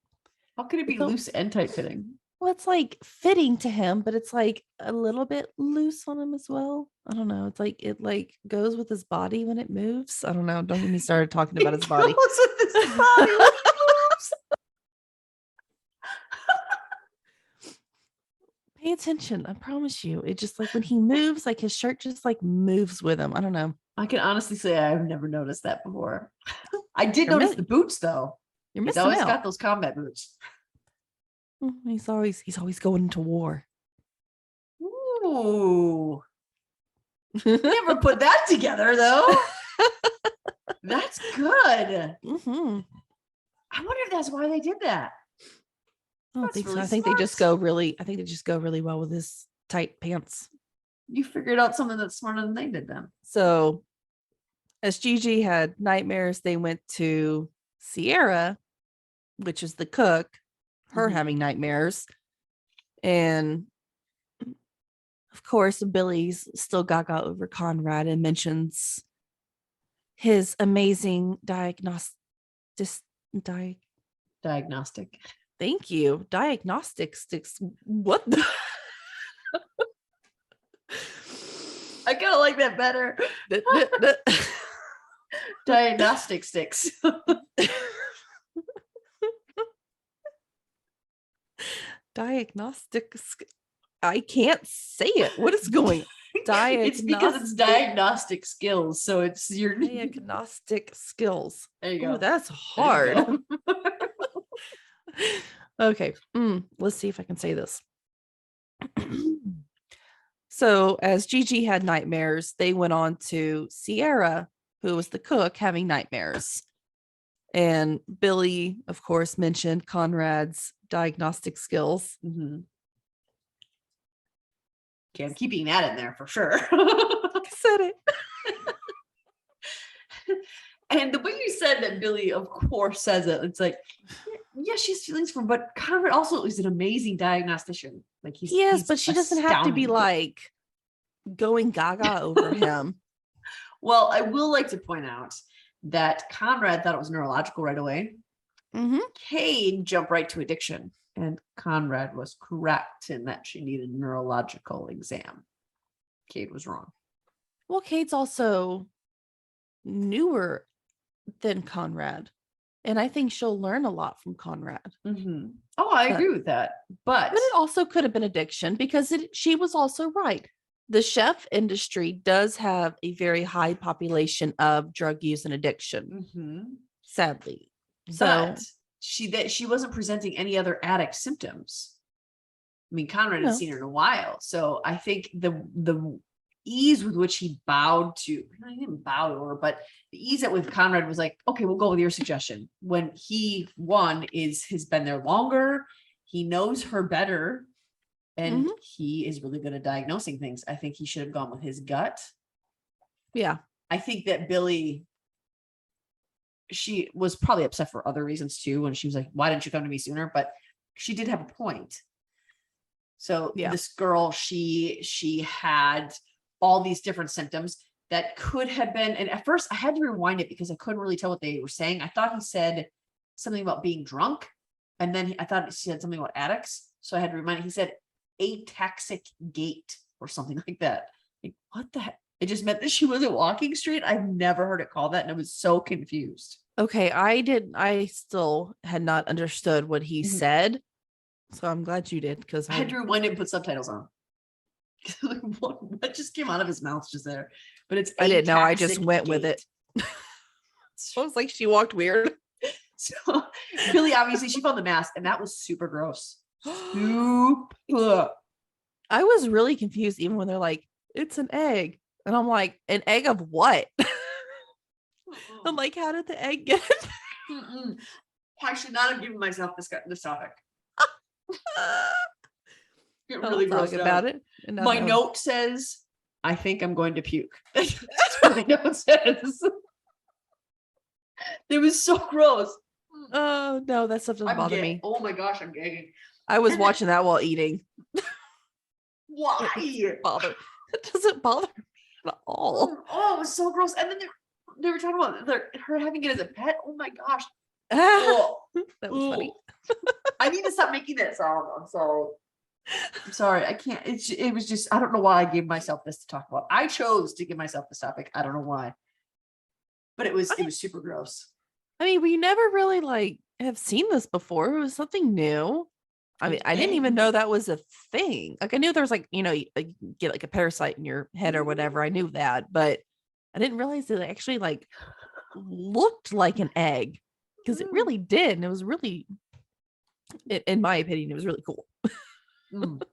How could it be So- loose and tight fitting? Well, it's like fitting to him, but it's like a little bit loose on him as well. I don't know. It's like it like goes with his body when it moves. I don't know. Don't get me started talking about his body. Goes with his body when he moves. Pay attention. I promise you. It just like when he moves, like his shirt just like moves with him. I don't know. I can honestly say I've never noticed that before. I did You're notice miss- the boots though. You're He's missing always out. got those combat boots. He's always going into war. Ooh. Never put that together though. That's good. Mm-hmm. I wonder if that's why they did that. I don't That's think so. really I think they just smart. go really well with his tight pants. You figured out something that's smarter than they did then. So as Gigi had nightmares, they went to Sierra, which is the cook, her Mhm. having nightmares. And of course, Billy's still gaga over Conrad and mentions his amazing diagnostic. Diagnostic. Thank you. Diagnostics. What the? I kind of like that better. Diagnostic sticks. Diagnostics. I can't say it. What is going? It's because it's diagnostic skills. So it's your Diagnostic skills. there you Ooh, go. that's There you hard. go. Okay. Let's see if I can say this. So as Gigi had nightmares, they went on to Sierra, who was the cook, having nightmares. And Billy, of course, mentioned Conrad's diagnostic skills. Mhm. Okay, I'm keeping that in there for sure. I said it. And the way you said that Billy, of course, says it, it's like, yeah, she has feelings for him, but Conrad also is an amazing diagnostician. Like Yes, but she doesn't have to be astounding. like going gaga over him. Well, I will like to point out that Conrad thought it was neurological right away. Mm-hmm. Cade jumped right to addiction, and Conrad was correct in that she needed a neurological exam. Cade was wrong. Well, Kate's also newer than Conrad. And I think she'll learn a lot from Conrad. Mhm. Oh, I But- agree with that. But But it also could have been addiction because she was also right. The chef industry does have a very high population of drug use and addiction, Mhm. sadly. So But she wasn't presenting any other addict symptoms. I mean, Conrad had No. seen her in a while, so I think the ease with which he bowed to, he didn't bow to her, but the ease that with Conrad was like, okay, we'll go with your suggestion. When he has been there longer, he knows her better, and he is really good at diagnosing things. I think he should have gone with his gut. yeah. I think that Billy, she was probably upset for other reasons too, when she was like, why didn't you come to me sooner? But she did have a point. So Yeah. this girl, she had all these different symptoms that could have been, and at first I had to rewind it because I couldn't really tell what they were saying. I thought he said something about being drunk, and then I thought he said something about addicts. So I had to remind it. He said ataxic gait or something like that. Like, what the heck? It just meant that she wasn't walking straight. I've never heard it called that, and I was so confused. Okay, I still had not understood what he Mhm. said. So I'm glad you did, because I had to rewind it and put subtitles on. What just came out of his mouth just there? But it's I didn't know. I just ataxic went with it. gait. I was like, she walked weird. So really, obviously, she found the mask, and that was super gross. Super. I was really confused even when they're like, it's an egg. And I'm like, an egg of what? I'm like, how did the egg get it? Mm-mm. I should not have given myself this topic. Get I'll really talk grossed about out. it. And My note says, I think I'm going to puke. That's what my note says. It was so gross. Oh no, that stuff doesn't bother me. Oh my gosh, I'm gagging. I was watching that while eating. Why? It doesn't bother me at all. Oh, it was so gross. And then they were talking about her having it as a pet. Oh my gosh. That Oh, was funny. I need to stop making that sound. I'm sorry. I can't. It was just, I don't know why I gave myself this to talk about. I chose to give myself this topic. I don't know why. But it was super gross. I mean, we never really like have seen this before. It was something new. I mean, I didn't even know that was a thing. Like I knew there was like, you get like a parasite in your head or whatever. I knew that, but I didn't realize that it actually like looked like an egg, because it really did. And it was really, in my opinion, it was really cool.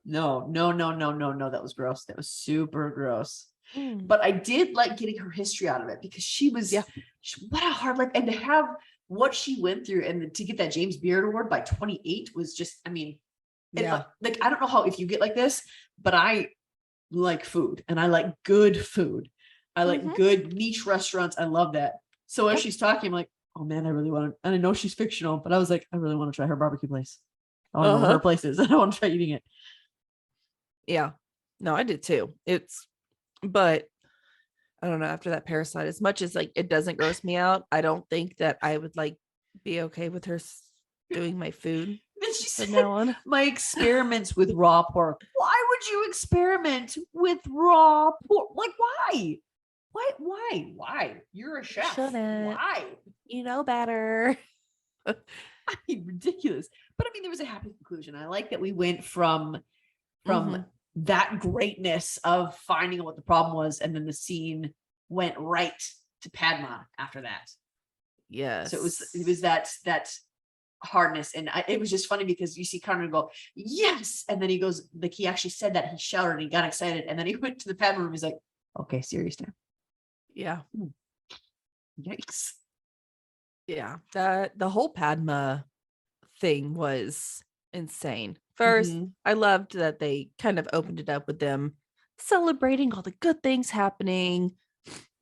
No. That was gross. That was super gross. Mm. But I did like getting her history out of it, because she was, what a hard life. And to have what she went through and to get that James Beard Award by 28 was just, I mean, like, I don't know how, if you get like this, but I like food, and I like good food. I like good niche restaurants. I love that. So as she's talking, I'm like, oh man, I really want to, and I know she's fictional, but I was like, I really want to try her barbecue place. I want to know where her place is. I want to try eating it. Yeah. No, I did too. But I don't know, after that parasite, as much as like it doesn't gross me out, I don't think that I would like be okay with her doing my food. Then she said, now on my experiments with raw pork. Why would you experiment with raw pork? Like, why? Why? You're a chef. Shouldn't. Why? You know better. I mean, ridiculous. But I mean, there was a happy conclusion. I like that we went from that greatness of finding out what the problem was, and then the scene went right to Padma after that. Yes. So it was that hardness, and it was just funny because you see Connor go, yes, and then he goes, like, he actually said that, he shouted and he got excited, and then he went to the Padma room. He's like, okay, serious now. Yeah. Yikes. Yeah. The whole Padma thing was insane. First, I loved that they kind of opened it up with them celebrating all the good things happening.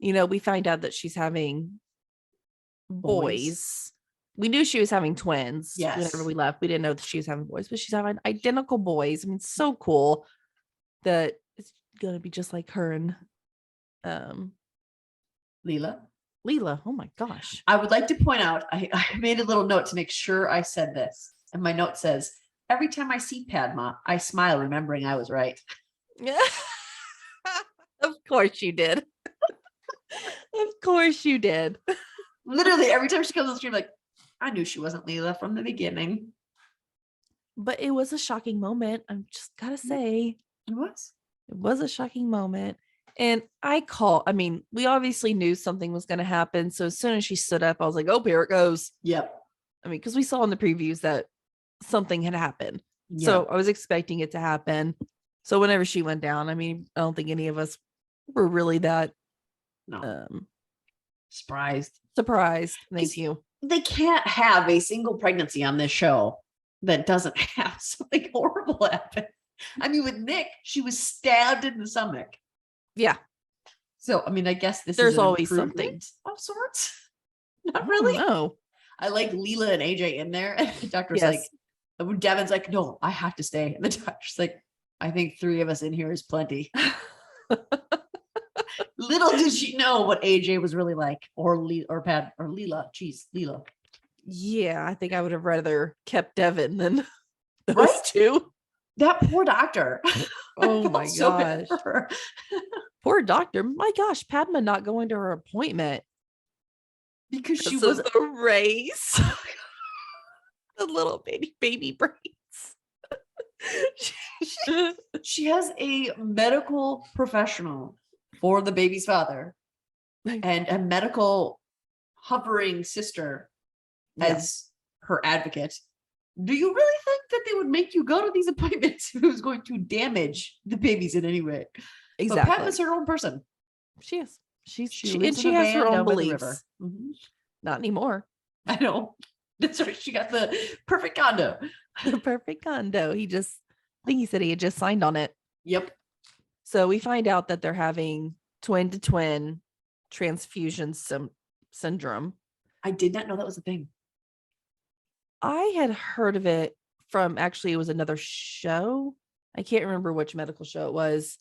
We find out that she's having boys. We knew she was having twins. Yes. Whenever we left, we didn't know that she was having boys, but she's having identical boys. I mean, so cool that it's gonna be just like her and Leela. Oh my gosh. I would like to point out, I made a little note to make sure I said this, and my note says, every time I see Padma, I smile, remembering I was right. Yeah. Of course you did. Of course you did. Literally, every time she comes on the screen, like, I knew she wasn't Leela from the beginning. But it was a shocking moment. I'm just gotta say. It was a shocking moment. And we obviously knew something was going to happen. So as soon as she stood up, I was like, oh, here it goes. Yep. I mean, because we saw in the previews that something had happened. Yep. So I was expecting it to happen. So whenever she went down, I mean, I don't think any of us were really that surprised. Thank you. They can't have a single pregnancy on this show that doesn't have something horrible happen. I mean, with Nick, she was stabbed in the stomach. Yeah. So, I mean, I guess there's always something of sorts. Not really. No. I like Leela and AJ in there. And the doctor's like, Devin's like, no, I have to stay. And the doctor's like, I think 3 of us in here is plenty. Little did she know what AJ was really like, or Leela. Geez, Leela. Yeah, I think I would have rather kept Devin than those two. That poor doctor. Oh my gosh. Poor doctor. My gosh, Padma not going to her appointment. because she This was is the race. The little baby brains. she has a medical professional for the baby's father and a medical hovering sister as her advocate. Do you really think that they would make you go to these appointments if it was going to damage the babies in any way? Exactly. But Padma's her own person. She is. She lives and she in a has her van own down by the beliefs. river. Mhm. Not anymore. I know. That's right. She got the perfect condo. The perfect condo. I think he said he had just signed on it. Yep. So we find out that they're having twin to twin transfusion syndrome. I did not know that was a thing. I had heard of it from actually, it was another show. I can't remember which medical show it was.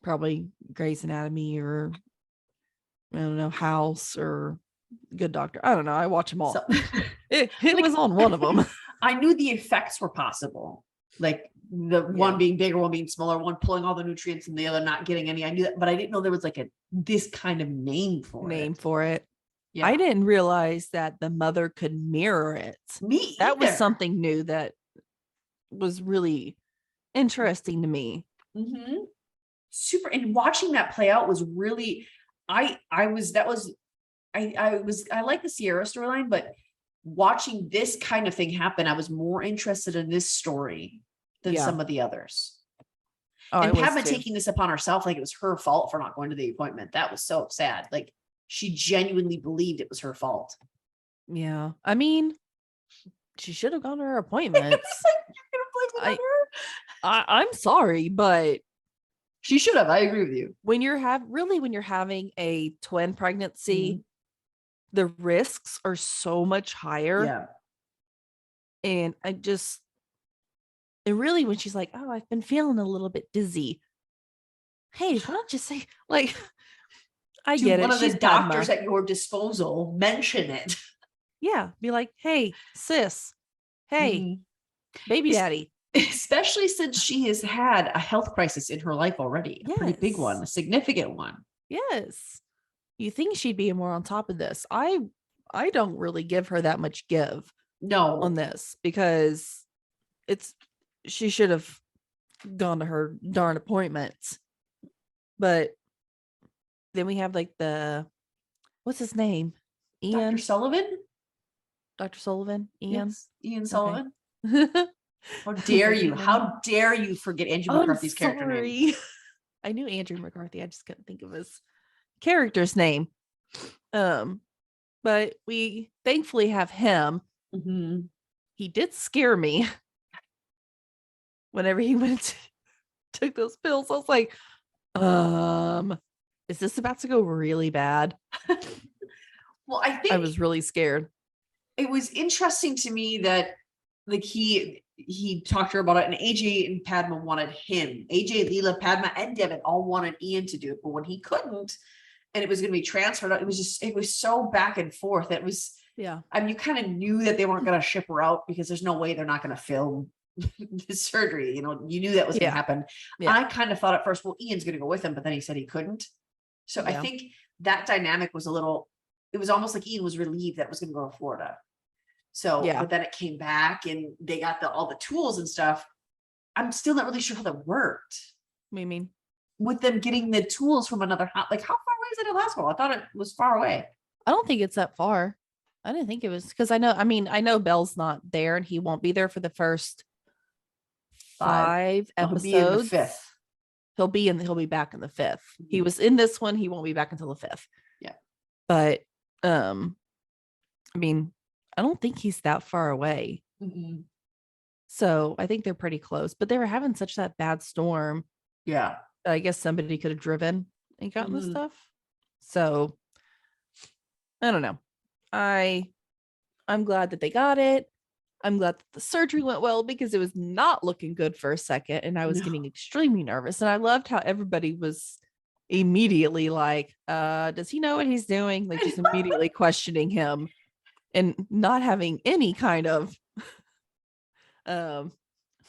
Probably Grey's Anatomy or I don't know, House or Good Doctor. I don't know. I watch them all. So, it like, was on one of them. I knew the effects were possible. Like the one being bigger, one being smaller, one pulling all the nutrients and the other not getting any. I knew that, but I didn't know there was like this kind of name for it. Yeah. I didn't realize that the mother could mirror it. Me That was either. something new that was really interesting to me. Mm-hmm. Super. And watching that play out was really, I like the Sierra storyline, but watching this kind of thing happen, I was more interested in this story than some of the others. Oh, and Padma taking this upon herself, like it was her fault for not going to the appointment. That was so sad. Like she genuinely believed it was her fault. Yeah. I mean, she should have gone to her appointments. I'm sorry, but she should have. I agree with you. When you're having a twin pregnancy, the risks are so much higher. Yeah. And really, when she's like, "Oh, I've been feeling a little bit dizzy." Hey, why don't you say, like, I get it. One of She's the doctors at your disposal, mention it. Yeah. Be like, hey, sis. Hey, baby daddy. Especially since she has had a health crisis in her life already. A pretty big one, a significant one. Yes. You think she'd be more on top of this. I don't really give her that much give on this because she should have gone to her darn appointments. But then we have like what's his name? Ian. Dr. Sullivan? Dr. Sullivan? Ian? Yes, Ian Sullivan. Okay. How dare you? How dare you forget Andrew McCarthy's character name? I knew Andrew McCarthy. I just couldn't think of his character's name. But we thankfully have him. Mm-hmm. He did scare me whenever he took those pills. I was like, is this about to go really bad? Well, I think I was really scared. It was interesting to me that like he talked to her about it, and AJ and Padma wanted him. AJ, Leela, Padma, and Devin all wanted Ian to do it, but when he couldn't, and it was going to be transferred, it was so back and forth. It was, I mean, you kind of knew that they weren't going to ship her out because there's no way they're not going to film the surgery. You know, you knew that was going to happen. Yeah. I kind of thought at first, well, Ian's going to go with him, but then he said he couldn't. So I think that dynamic was it was almost like Ian was relieved that it was going to go to Florida. So, but then it came back and they got all the tools and stuff. I'm still not really sure how that worked. What do you mean? With them getting the tools from another house, like how far away is it in hospital? I thought it was far away. I don't think it's that far. I didn't think it was because I know Belle's not there and he won't be there for the first 5 episodes. He'll be in the 5th. He'll be back in the 5th. He was in this one. He won't be back until the 5th. Yeah. But, I mean, I don't think he's that far away. Mm-hmm. So I think they're pretty close, but they were having such that bad storm. Yeah. I guess somebody could have driven and gotten the stuff. So I don't know. I'm glad that they got it. I'm glad that the surgery went well because it was not looking good for a second and I was getting extremely nervous. And I loved how everybody was immediately like, does he know what he's doing? Like just immediately questioning him and not having any kind of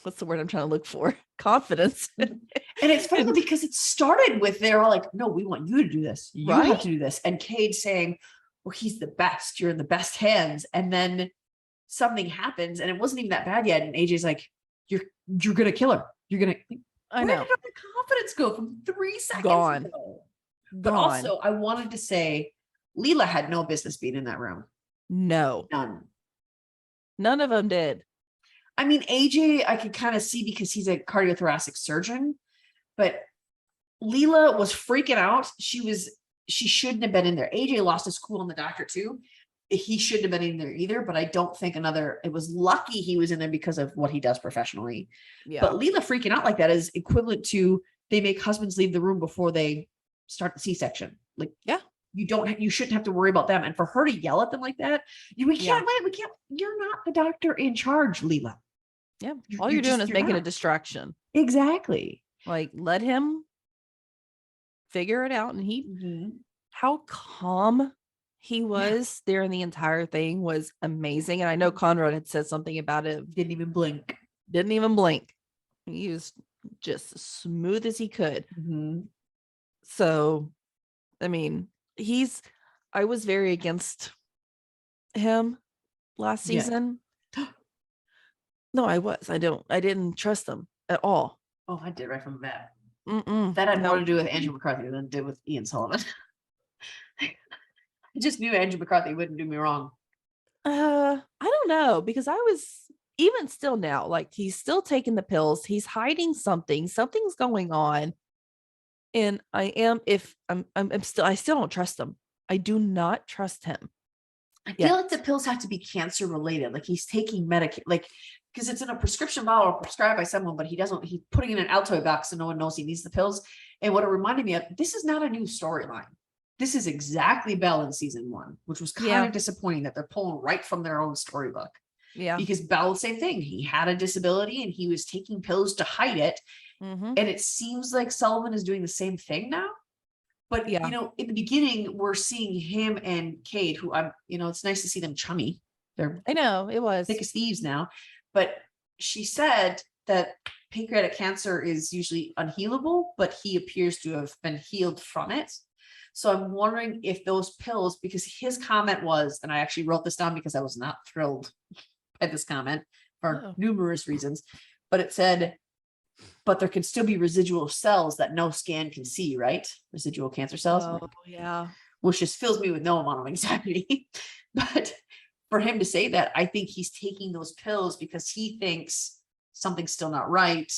what's the word I'm trying to look for? Confidence. And it's funny because it started with they're all like, no, we want you to do this. You have to do this. And Cade saying, well, he's the best. You're in the best hands. And then something happens and it wasn't even that bad yet. And AJ's like, you're going to kill her. You're going to, I where know. did all the confidence go from 3 seconds Gone. ago? But Gone. also I wanted to say Leela had no business being in that room. No, none of them did. I mean, AJ, I could kind of see because he's a cardiothoracic surgeon, but Leela was freaking out. She shouldn't have been in there. AJ lost his cool on the doctor too. He shouldn't have been in there either, but I don't think it was lucky he was in there because of what he does professionally. Yeah. But Leela freaking out like that is equivalent to they make husbands leave the room before they start the C-section. Like, yeah, you shouldn't have to worry about them. And for her to yell at them like that, we can't, you're not the doctor in charge, Leela. Yeah. All you're doing is making a not. distraction. Exactly. Like, let him figure it out. And how calm he was there in the entire thing was amazing. And I know Conrad had said something about it. Didn't even blink. He was just as smooth as he could. So, I mean, I was very against him last season. No, I was. I didn't trust him at all. Oh, I did right from the bat. Mm-mm. That had more to do with Andrew McCarthy than it did with Ian Sullivan. I just knew Andrew McCarthy wouldn't do me wrong. I don't know, because I was even still now, like, he's still taking the pills. He's hiding something. Something's going on. And I still don't trust him. I do not trust him. I feel like the pills have to be cancer related. Like he's taking like, because it's in a prescription bottle prescribed by someone, but he's putting it in an Altoid box so no one knows he needs the pills. And what it reminded me of, this is not a new storyline. This is exactly Belle in season 1, which was kind of disappointing that they're pulling right from their own storybook. Yeah. Because Belle, same thing. He had a disability and he was taking pills to hide it. And it seems like Sullivan is doing the same thing now. But, in the beginning, we're seeing him and Cade, who it's nice to see them chummy. I know, it was thick as thieves now. But she said that pancreatic cancer is usually unhealable, but he appears to have been healed from it. So I'm wondering if those pills, because his comment was, and I actually wrote this down because I was not thrilled by this comment for numerous reasons, but it said, but there can still be residual cells that no scan can see, right? Residual cancer cells. Oh, yeah. Which just fills me with no amount of anxiety. But for him to say that, I think he's taking those pills because he thinks something's still not right.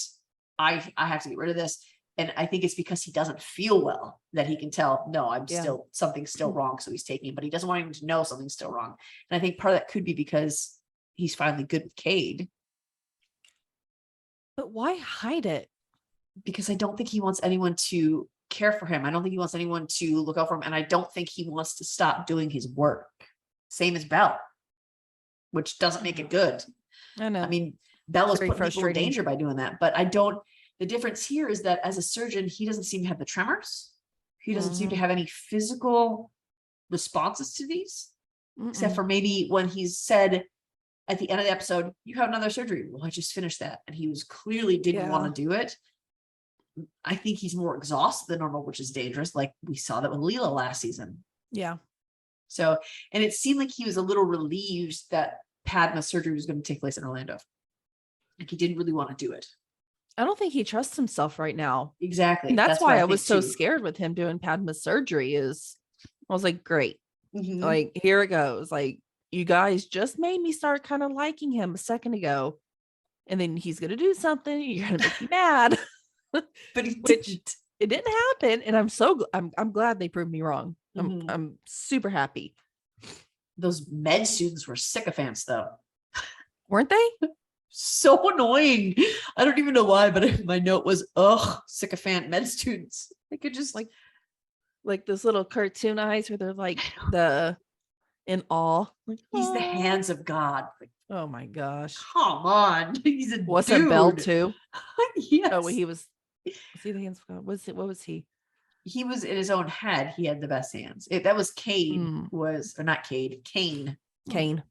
I have to get rid of this. And I think it's because he doesn't feel well that he can tell, no, something's still wrong. So he's taking it, but he doesn't want him to know something's still wrong. And I think part of that could be because he's finally good with Cade. But why hide it? Because I don't think he wants anyone to care for him. I don't think he wants anyone to look out for him. And I don't think he wants to stop doing his work. Same as Belle, which doesn't make it good. I know. I mean, Belle is Very putting people in frustrating. danger by doing that. But the difference here is that as a surgeon, he doesn't seem to have the tremors. He doesn't seem to have any physical responses to these, except for maybe when he's said at the end of the episode, you have another surgery. Well, I just finished that. And he was clearly didn't want to do it. I think he's more exhausted than normal, which is dangerous. Like we saw that with Leela last season. Yeah. So, and it seemed like he was a little relieved that Padma's surgery was going to take place in Orlando. Like he didn't really want to do it. I don't think he trusts himself right now. Exactly. And that's why I was so too. scared with him doing Padma's surgery. I was like, great. Mhm. Like, here it goes. Like, you guys just made me start kind of liking him a second ago. And then he's going to do something. You're going to make me mad. But he Which didn't. it didn't happen. And I'm glad they proved me wrong. I'm super happy. Those med students were sycophants though. Weren't they? So annoying. I don't even know why, but my note was, sycophant med students. They could just like those little cartoon eyes where they're like in awe. Like, he's the "Aw." hands of God. Like, Oh my gosh. come on. He's a Wasn't dude. Belle too? Yes. Oh, was he the hands of God? What was he? He was in his own head. He had the best hands. That was Cade or not Cade, Kane. Kane.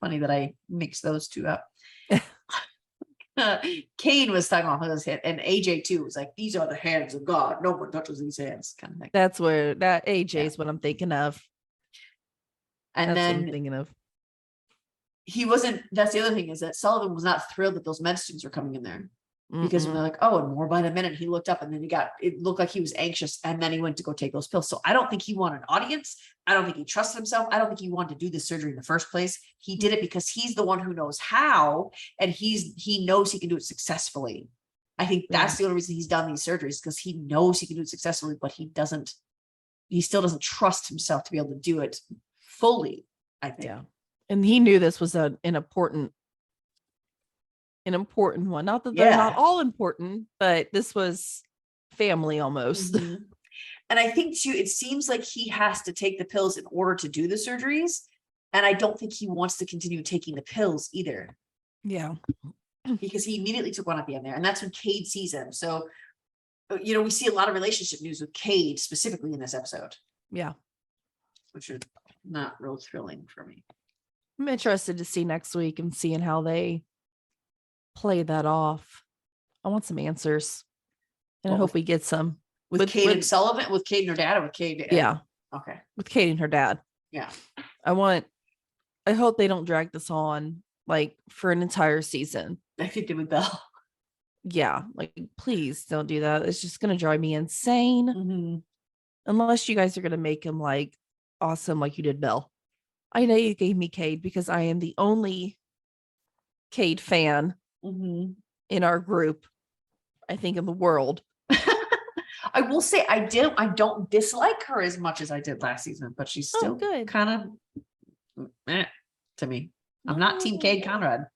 Funny that I mixed those two up. Kane was talking about his head, and AJ too was like, these are the hands of God. No one touches these hands, kind of thing. That's where that AJ is what I'm thinking of. And That's what I'm then thinking of. he wasn't, that's the other thing, is that Sullivan was not thrilled that those med students were coming in there. Because when they're like, oh, and more by the minute, he looked up and then it looked like he was anxious, and then he went to go take those pills. So I don't think he wanted an audience. I don't think he trusted himself. I don't think he wanted to do this surgery in the first place. He did it because he's the one who knows how, and he knows he can do it successfully. I think that's the only reason he's done these surgeries, because he knows he can do it successfully, but he still doesn't trust himself to be able to do it fully, I think. Yeah. And he knew this was an important one. Not that they're not all important, but this was family almost. Mhm. And I think too, it seems like he has to take the pills in order to do the surgeries. And I don't think he wants to continue taking the pills either, Yeah. because he immediately took one at the end there. And that's when Cade sees him. So, we see a lot of relationship news with Cade specifically in this episode, Yeah. which is not real thrilling for me. I'm interested to see next week and seeing how they play that off. I want some answers. And I Well, hope we get some. With Cade and Sullivan, with Cade and her dad, or with Cade? Yeah. Okay. With Kate and her dad. Yeah. I hope they don't drag this on like for an entire season. I think they would Belle. Yeah. Like, please don't do that. It's just going to drive me insane. Mm-hmm. Unless you guys are going to make him like awesome, like you did Belle. I know you gave me Cade because I am the only Cade fan Mm-hmm. in our group, I think, in the world. I will say I don't dislike her as much as I did last season, but she's still good. kind of to me. I'm not Team Cade Conrad.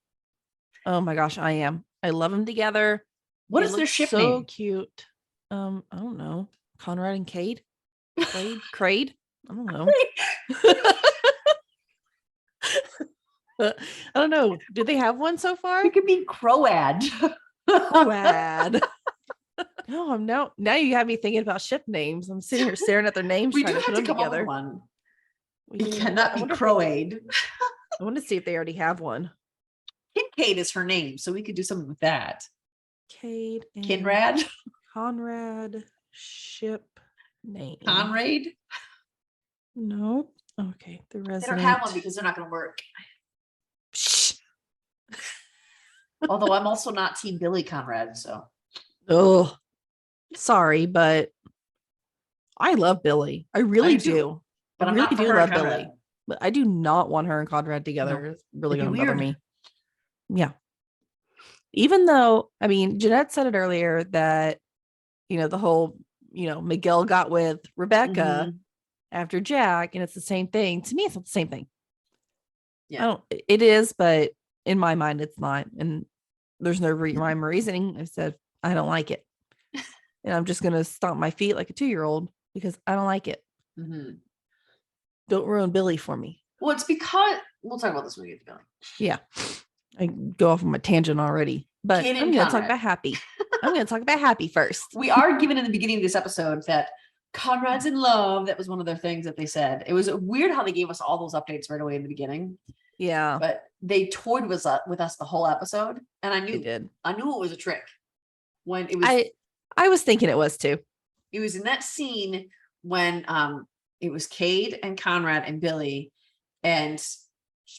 Oh my gosh, I am. I love them together. What They is their look ship so name? cute. I don't know. Conrad and Cade? Crade? I don't know. I don't know. Do they have one so far? It could be Croad. Croad. No, I'm now you have me thinking about ship names. I'm sitting here staring at their names, We trying do to have put to them come up with together. one. We It do. cannot I be wonder if Croade. I want to see if they already have one. Kincaid is her name, so we could do something with that. Cade and Kinrad? Conrad ship name. Conrad? Nope. Okay. The They resident. don't have one because they're not going to work. Shh. Although I'm also not Team Billy Conrad, so. Oh, sorry, but I love Billy. I really do too, do. but I I'm really not for do her love and Conrad. Billy. But I do not want her and Conrad together. No. It's really It'd going be to bother weird. me. Yeah. Even though, I mean, Jeanette said it earlier that, the whole, Miguel got with Rebecca Mhm. after Jack, and it's the same thing. To me, it's not the same thing. Yeah. It is, but in my mind, it's not. And there's no rhyme or reasoning. I said, I don't like it. And I'm just going to stomp my feet like a 2-year-old because I don't like it. Mhm. Don't ruin Billy for me. Well, it's because we'll talk about this when we get to Billy. Yeah. I go off on my tangent already, but Kid I'm and going to talk Conrad. about Happy. I'm going to talk about Happy first. We are given in the beginning of this episode that Conrad's in love. That was one of their things that they said. It was weird how they gave us all those updates right away in the beginning, Yeah, but they toyed with us the whole episode, and I they knew did. it was a trick when it was. I was thinking it was too. It was in that scene when it was Cade and Conrad and Billy, and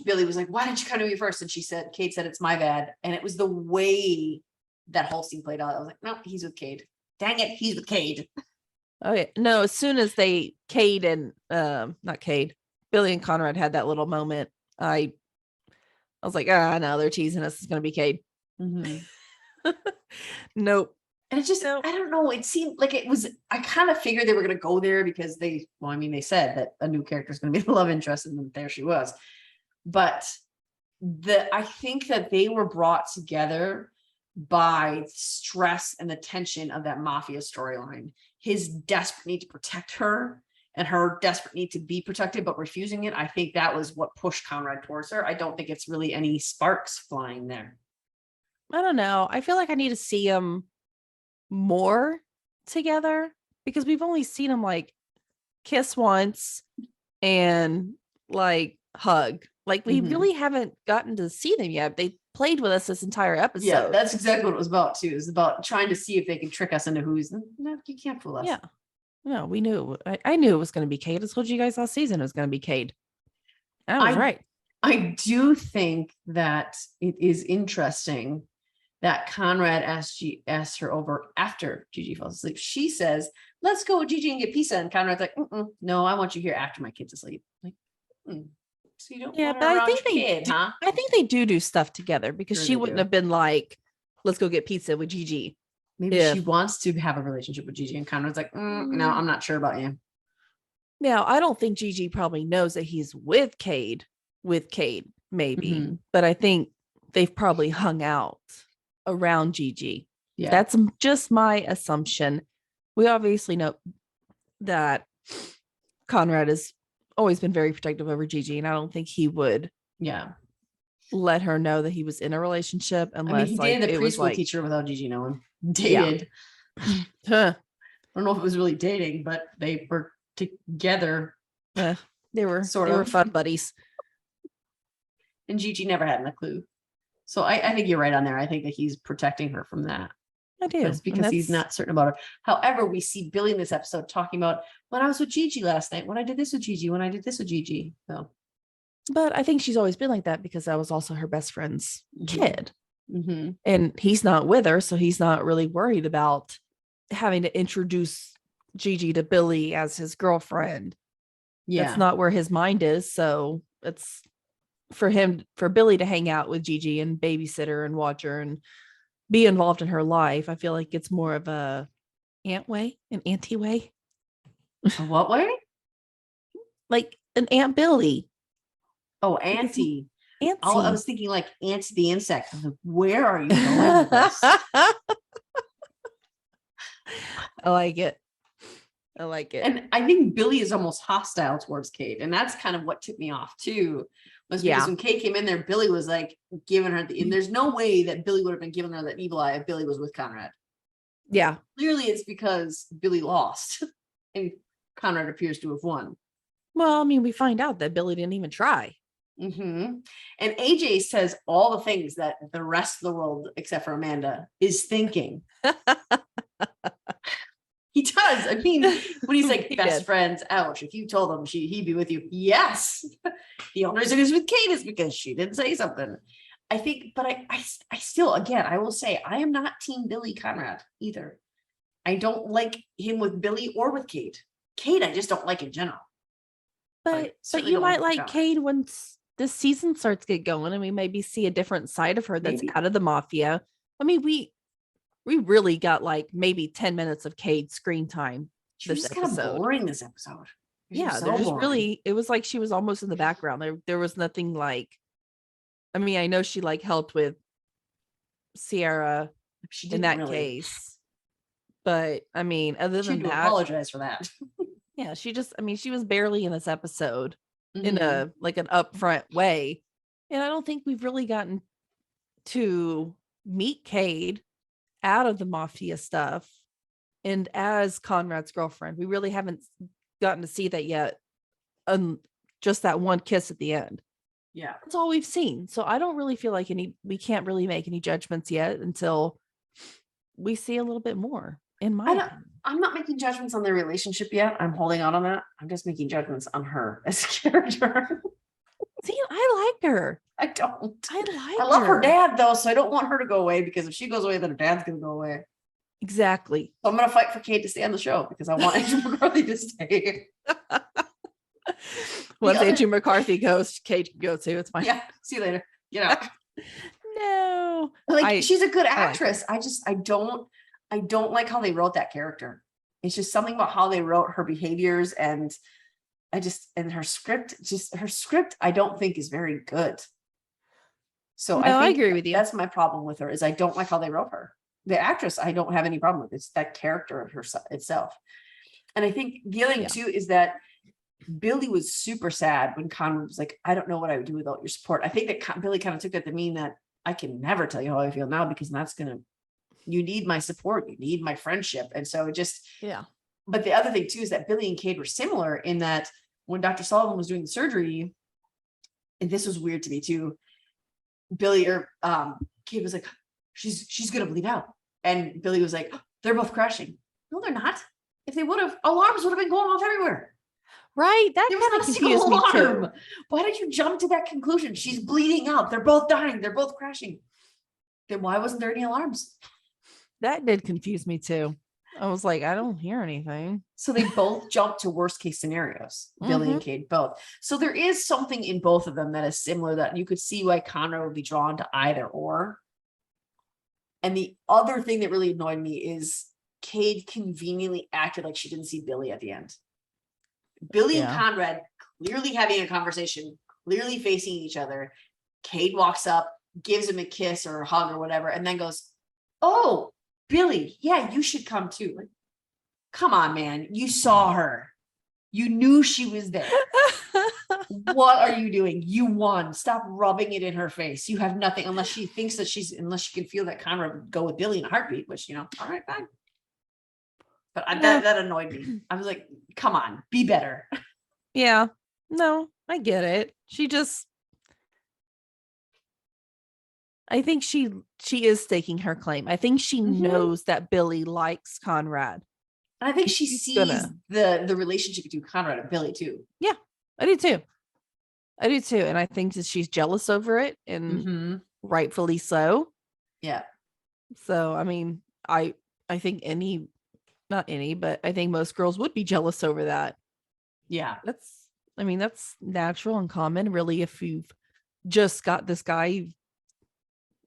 Billy was like, "Why didn't you come to me first?" And Cade said, "It's my bad." And it was the way that whole scene played out. I was like, "No, he's with Cade. Dang it, he's with Cade." Okay. No, as soon as Cade and not Cade, Billy and Conrad had that little moment, I was like, no, they're teasing us. It's gonna be Cade. Mm-hmm. Nope. And it just, I don't know. It seemed like it was, I kind of figured they were going to go there because they said that a new character is going to be the love interest, and then there she was. But I think that they were brought together by stress and the tension of that mafia storyline. His desperate need to protect her and her desperate need to be protected, but refusing it. I think that was what pushed Conrad towards her. I don't think it's really any sparks flying there. I don't know. I feel like I need to see them more together because we've only seen them like kiss once and like hug. Like we really haven't gotten to see them yet. They played with us this entire episode. Yeah, that's exactly what it was about too. It was about trying to see if they can trick us into who's no, you can't fool us. Yeah. No, we knew. I knew it was going to be Cade. I told you guys last season it was going to be Cade. I was right. I do think that it is interesting that Conrad asked her over after Gigi falls asleep. She says, let's go with Gigi and get pizza. And Conrad's like, no, I want you here after my kid's asleep. Like, so you don't Yeah, want but her I around think your they kid, huh? I think they do stuff together because Sure she they wouldn't do. have been like, let's go get pizza with Gigi. Maybe she if- wants to have a relationship with Gigi, and Conrad's like, no, I'm not sure about you. Now, I don't think Gigi probably knows that he's with Cade, maybe, Mhm. but I think they've probably hung out around Gigi. Yeah. That's just my assumption. We obviously know that Conrad has always been very protective over Gigi, and I don't think he would Yeah. let her know that he was in a relationship I mean, unless he like dated the it was preschool like teacher without Gigi knowing. Dated. huh, I don't know if it was really dating, but they were together. they were Sort they were of. fun buddies. And Gigi never had a clue. So I think you're right on there. I think that he's protecting her from that. I do. But it's because he's not certain about her. However, we see Billy in this episode talking about when I was with Gigi last night, when I did this with Gigi, when I did this with Gigi. So But I think she's always been like that because I was also her best friend's kid. mm-hmm. And he's not with her, so he's not really worried about having to introduce Gigi to Billy as his girlfriend. Yeah. That's not where his mind is. So it's for Billy to hang out with Gigi and babysit her and watch her and be involved in her life. I feel like it's more of an auntie way, A what way? like an Aunt Billy. Oh, Auntie. Auntie. Oh, I was thinking like Ant the insect. I was like, where are you going with this? I like it. And I think Billy is almost hostile towards Kate. And that's kind of what tipped me off too. Was because Yeah. when Kate came in there, Billy was like giving her and there's no way that Billy would have been giving her that evil eye if Billy was with Conrad. Yeah. Clearly it's because Billy lost and Conrad appears to have won. Well, I mean, we find out that Billy didn't even try. Mm-hmm. And AJ says all the things that the rest of the world, except for Amanda, is thinking. He does. I mean, when he's like He best did. friends, ouch. If you told him he'd be with you. Yes. The only reason he's with Kate is because she didn't say something. I think, but I still, again, I will say I am not team Billy Conrad either. I don't like him with Billy or with Kate. Kate, I just don't like in general. But certainly you don't might like like Conrad. Cade once this season starts to get going and we maybe see a different side of her that's Maybe. out of the mafia. I mean, we really got like maybe 10 minutes of Cade screen time. She was this kind of episode. boring this episode. She was Yeah, so they're just boring. really, it was like she was almost in the background. There was nothing like, I mean, I know she like helped with Sierra She in didn't that really. case. But I mean, other She than had to that, apologize for that. yeah, she was barely in this episode in Mhm. a like an upfront way. And I don't think we've really gotten to meet Cade out of the mafia stuff and as Conrad's girlfriend. We really haven't gotten to see that yet. Just that one kiss at the end. Yeah. That's all we've seen. So I don't really feel like we can't really make any judgments yet until we see a little bit more. In my opinion. I'm not making judgments on their relationship yet. I'm holding on that. I'm just making judgments on her as a character. See, I like her. I don't. I I love her dad though, so I don't want her to go away because if she goes away, then her dad's gonna go away. Exactly. So I'm gonna fight for Kate to stay on the show because I want Andrew McCarthy to stay. Once other- Andrew McCarthy goes, Kate can go too. It's fine. Yeah. See you later. Get out. No. Like she's a good like actress. I don't like how they wrote that character. It's just something about how they wrote her behaviors and her script I don't think is very good. So No, I think agree with you. That's my problem with her is I don't like how they wrote her. The actress I don't have any problem with. It's that character of her itself. And I think the other thing too is that Billy was super sad when Conrad was like, I don't know what I would do without your support. I think that Billy kind of took that to mean that I can never tell you how I feel now because you need my support, you need my friendship. And so it just, Yeah. but the other thing too is that Billy and Cade were similar in that when Dr. Sullivan was doing the surgery, and this was weird to me too, Cade was like, she's gonna bleed out. And Billy was like, they're both crashing. No, they're not. If they would have, alarms would have been going off everywhere. Right? That There kind was of not a single confused me too. alarm. Why did you jump to that conclusion? She's bleeding out. They're both dying. They're both crashing. Then why wasn't there any alarms? That did confuse me too. I was like, I don't hear anything. So they both jumped to worst case scenarios, Billy and Cade both. So there is something in both of them that is similar that you could see why Conrad would be drawn to either or. And the other thing that really annoyed me is Cade conveniently acted like she didn't see Billy at the end. Billy and Yeah. Conrad clearly having a conversation, clearly facing each other. Cade walks up, gives him a kiss or a hug or whatever, and then goes, "Oh, Billy, yeah, you should come too." Like, come on, man. You saw her. You knew she was there. What are you doing? You won. Stop rubbing it in her face. You have nothing unless she thinks that unless she can feel that Conrad would go with Billy in a heartbeat, which, all right, fine. But that annoyed me. I was like, come on, be better. Yeah. No, I get it. I think she is staking her claim. I think she knows that Billy likes Conrad. And I think she She's sees gonna- the relationship between Conrad and Billy too. Yeah, I do too. And I think that she's jealous over it, and rightfully so. Yeah. So, I mean, I think not any, but I think most girls would be jealous over that. Yeah. That's natural and common, really. If you've just got this guy you've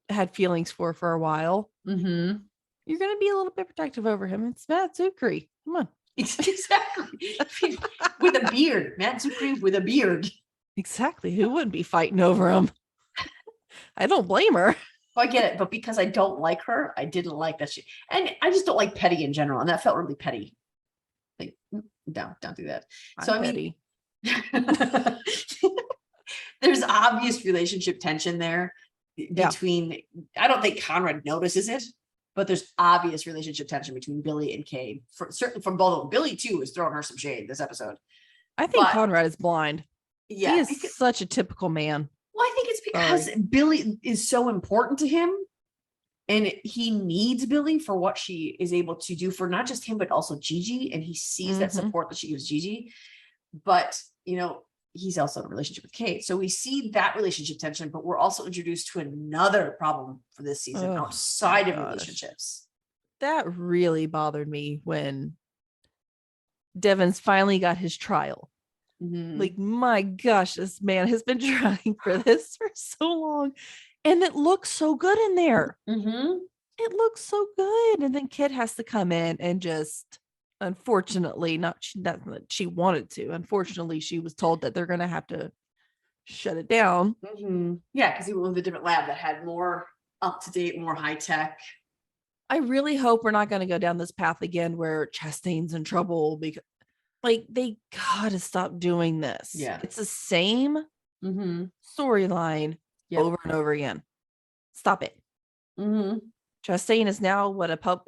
had feelings for a while, you're going to be a little bit protective over him. It's Matt Zuckery. Come on. Exactly. With a beard. Matt Zuckery with a beard. Exactly. Who wouldn't be fighting over him? I don't blame her. Well, I get it, but because I don't like her, I didn't like that and I just don't like petty in general, and that felt really petty. Like, don't do that. So I'm I mean, there's obvious relationship tension there between. I don't think Conrad notices it, but there's obvious relationship tension between Billy and Cade. Certainly from both of them. Billy too is throwing her some shade this episode. I think Conrad is blind. Yeah, he is such a typical man. Well, I think it's because Billy is so important to him, and he needs Billy for what she is able to do for not just him, but also Gigi. And he sees that support that she gives Gigi. But, he's also in a relationship with Cade. So we see that relationship tension, but we're also introduced to another problem for this season outside of relationships. That really bothered me when Devon's finally got his trial. Like, my gosh, this man has been trying for this for so long, and it looks so good in there. It looks so good, and then Kid has to come in and just, unfortunately, not that she wanted to. Unfortunately, she was told that they're going to have to shut it down. Yeah, because he went with a different lab that had more up to date, more high tech. I really hope we're not going to go down this path again where Chastain's in trouble because. Like, they gotta stop doing this. Yeah. It's the same storyline over and over again. Stop it. Chastain is now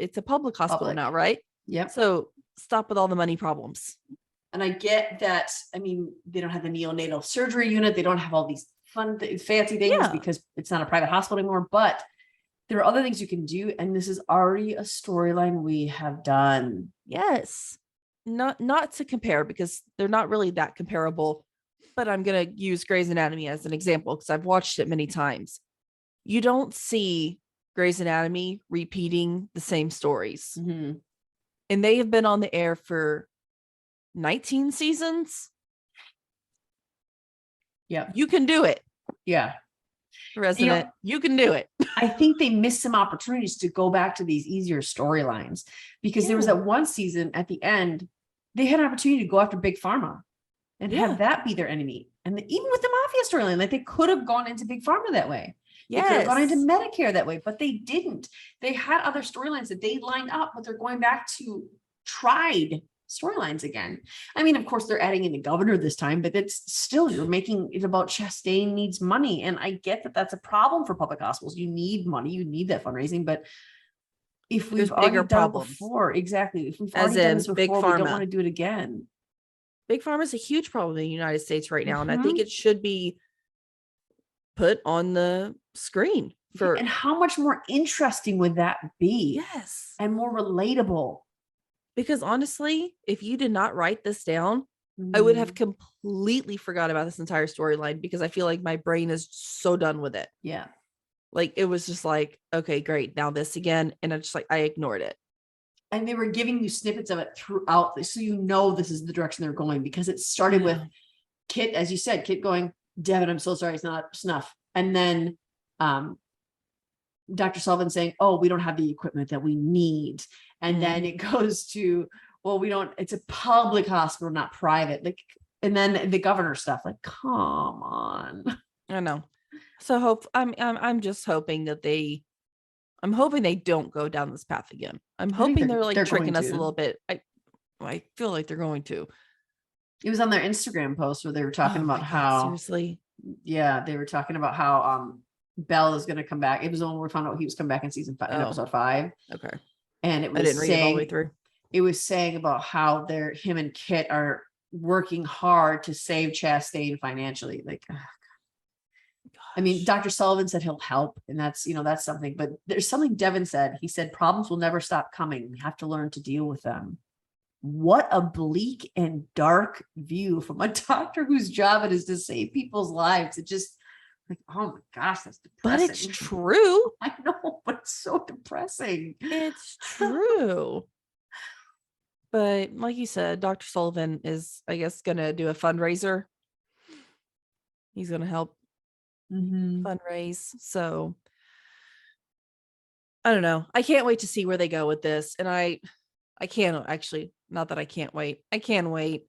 it's a public hospital now, right? Yep. So stop with all the money problems. And I get that. I mean, they don't have the neonatal surgery unit. They don't have all these fancy things because it's not a private hospital anymore, but there are other things you can do. And this is already a storyline we have done. Yes. Not to compare because they're not really that comparable, but I'm going to use Grey's Anatomy as an example because I've watched it many times. You don't see Grey's Anatomy repeating the same stories. And they have been on the air for 19 seasons. Yeah. You can do it. Yeah. Resident, you can do it. I think they missed some opportunities to go back to these easier storylines because there was that one season at the end, they had an opportunity to go after Big Pharma and have that be their enemy. And even with the Mafia storyline, like they could have gone into Big Pharma that way. They could have gone into Medicare that way, but they didn't. They had other storylines that they lined up, but they're going back to tried storylines again. I mean, of course, they're adding in the governor this time, but it's still, you're making it about Chastain needs money. And I get that that's a problem for public hospitals. You need money, you need that fundraising, but if we've already done problems. it before, exactly. If we've As already done in this Big before, we don't Pharma. want to do it again. Big Pharma is a huge problem in the United States right now. And I think it should be put on the screen for. And how much more interesting would that be? Yes. And more relatable. Because honestly, if you did not write this down, I would have Mhm. completely forgot about this entire storyline because I feel like my brain is so done with it. Yeah. Like it was just like, okay, great. Now this again. And I just like, I ignored it. And they were giving you snippets of it throughout this, so you know this is the direction they're going, because it started with Yeah. Kit, as you said, Kit going, Devin, I'm so sorry, it's not snuff. And then Dr. Sullivan saying, oh, we don't have the equipment that we need. And then it goes to, well, we don't, it's a public hospital, not private. Like, and then the governor stuff, like, come on. I know. So I'm just hoping that I'm hoping they don't go down this path again. I'm I think hoping they're like they're tricking going us a to. little bit. I feel like they're going to. It was on their Instagram post where they were talking Oh my about God, how, seriously. yeah, they were talking about how Belle is going to come back. It was when we found out he was coming back in season 5, in Oh. episode 5. Okay. And it I didn't was read it all the way saying, through. it was saying about how him and Kit are working hard to save Chastain financially. Like, I mean, Gosh. Dr. Sullivan said he'll help, and that's, that's something, but there's something Devin said. He said, problems will never stop coming. We have to learn to deal with them. What a bleak and dark view from a doctor whose job it is to save people's lives. It just like, oh my gosh, that's But depressing. it's true. I know, but it's so depressing. It's true. But like you said, Dr. Sullivan is, I guess, going to do a fundraiser. He's going to help fundraise. So I don't know. I can't wait to see where they go with this. And I can't actually, not that I can't wait. I can wait.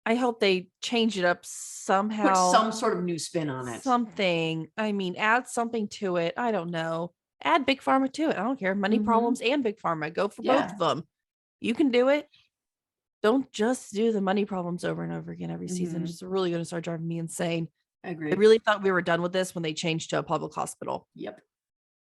I hope they change it up somehow. Put some sort of new spin on it. Something. I mean, add something to it. I don't know. Add Big Pharma to it. I don't care. Money problems and Big Pharma. Go for both of them. You can do it. Don't just do the money problems over and over again every season. It's really going to start driving me insane. I agree. I really thought we were done with this when they changed to a public hospital. Yep.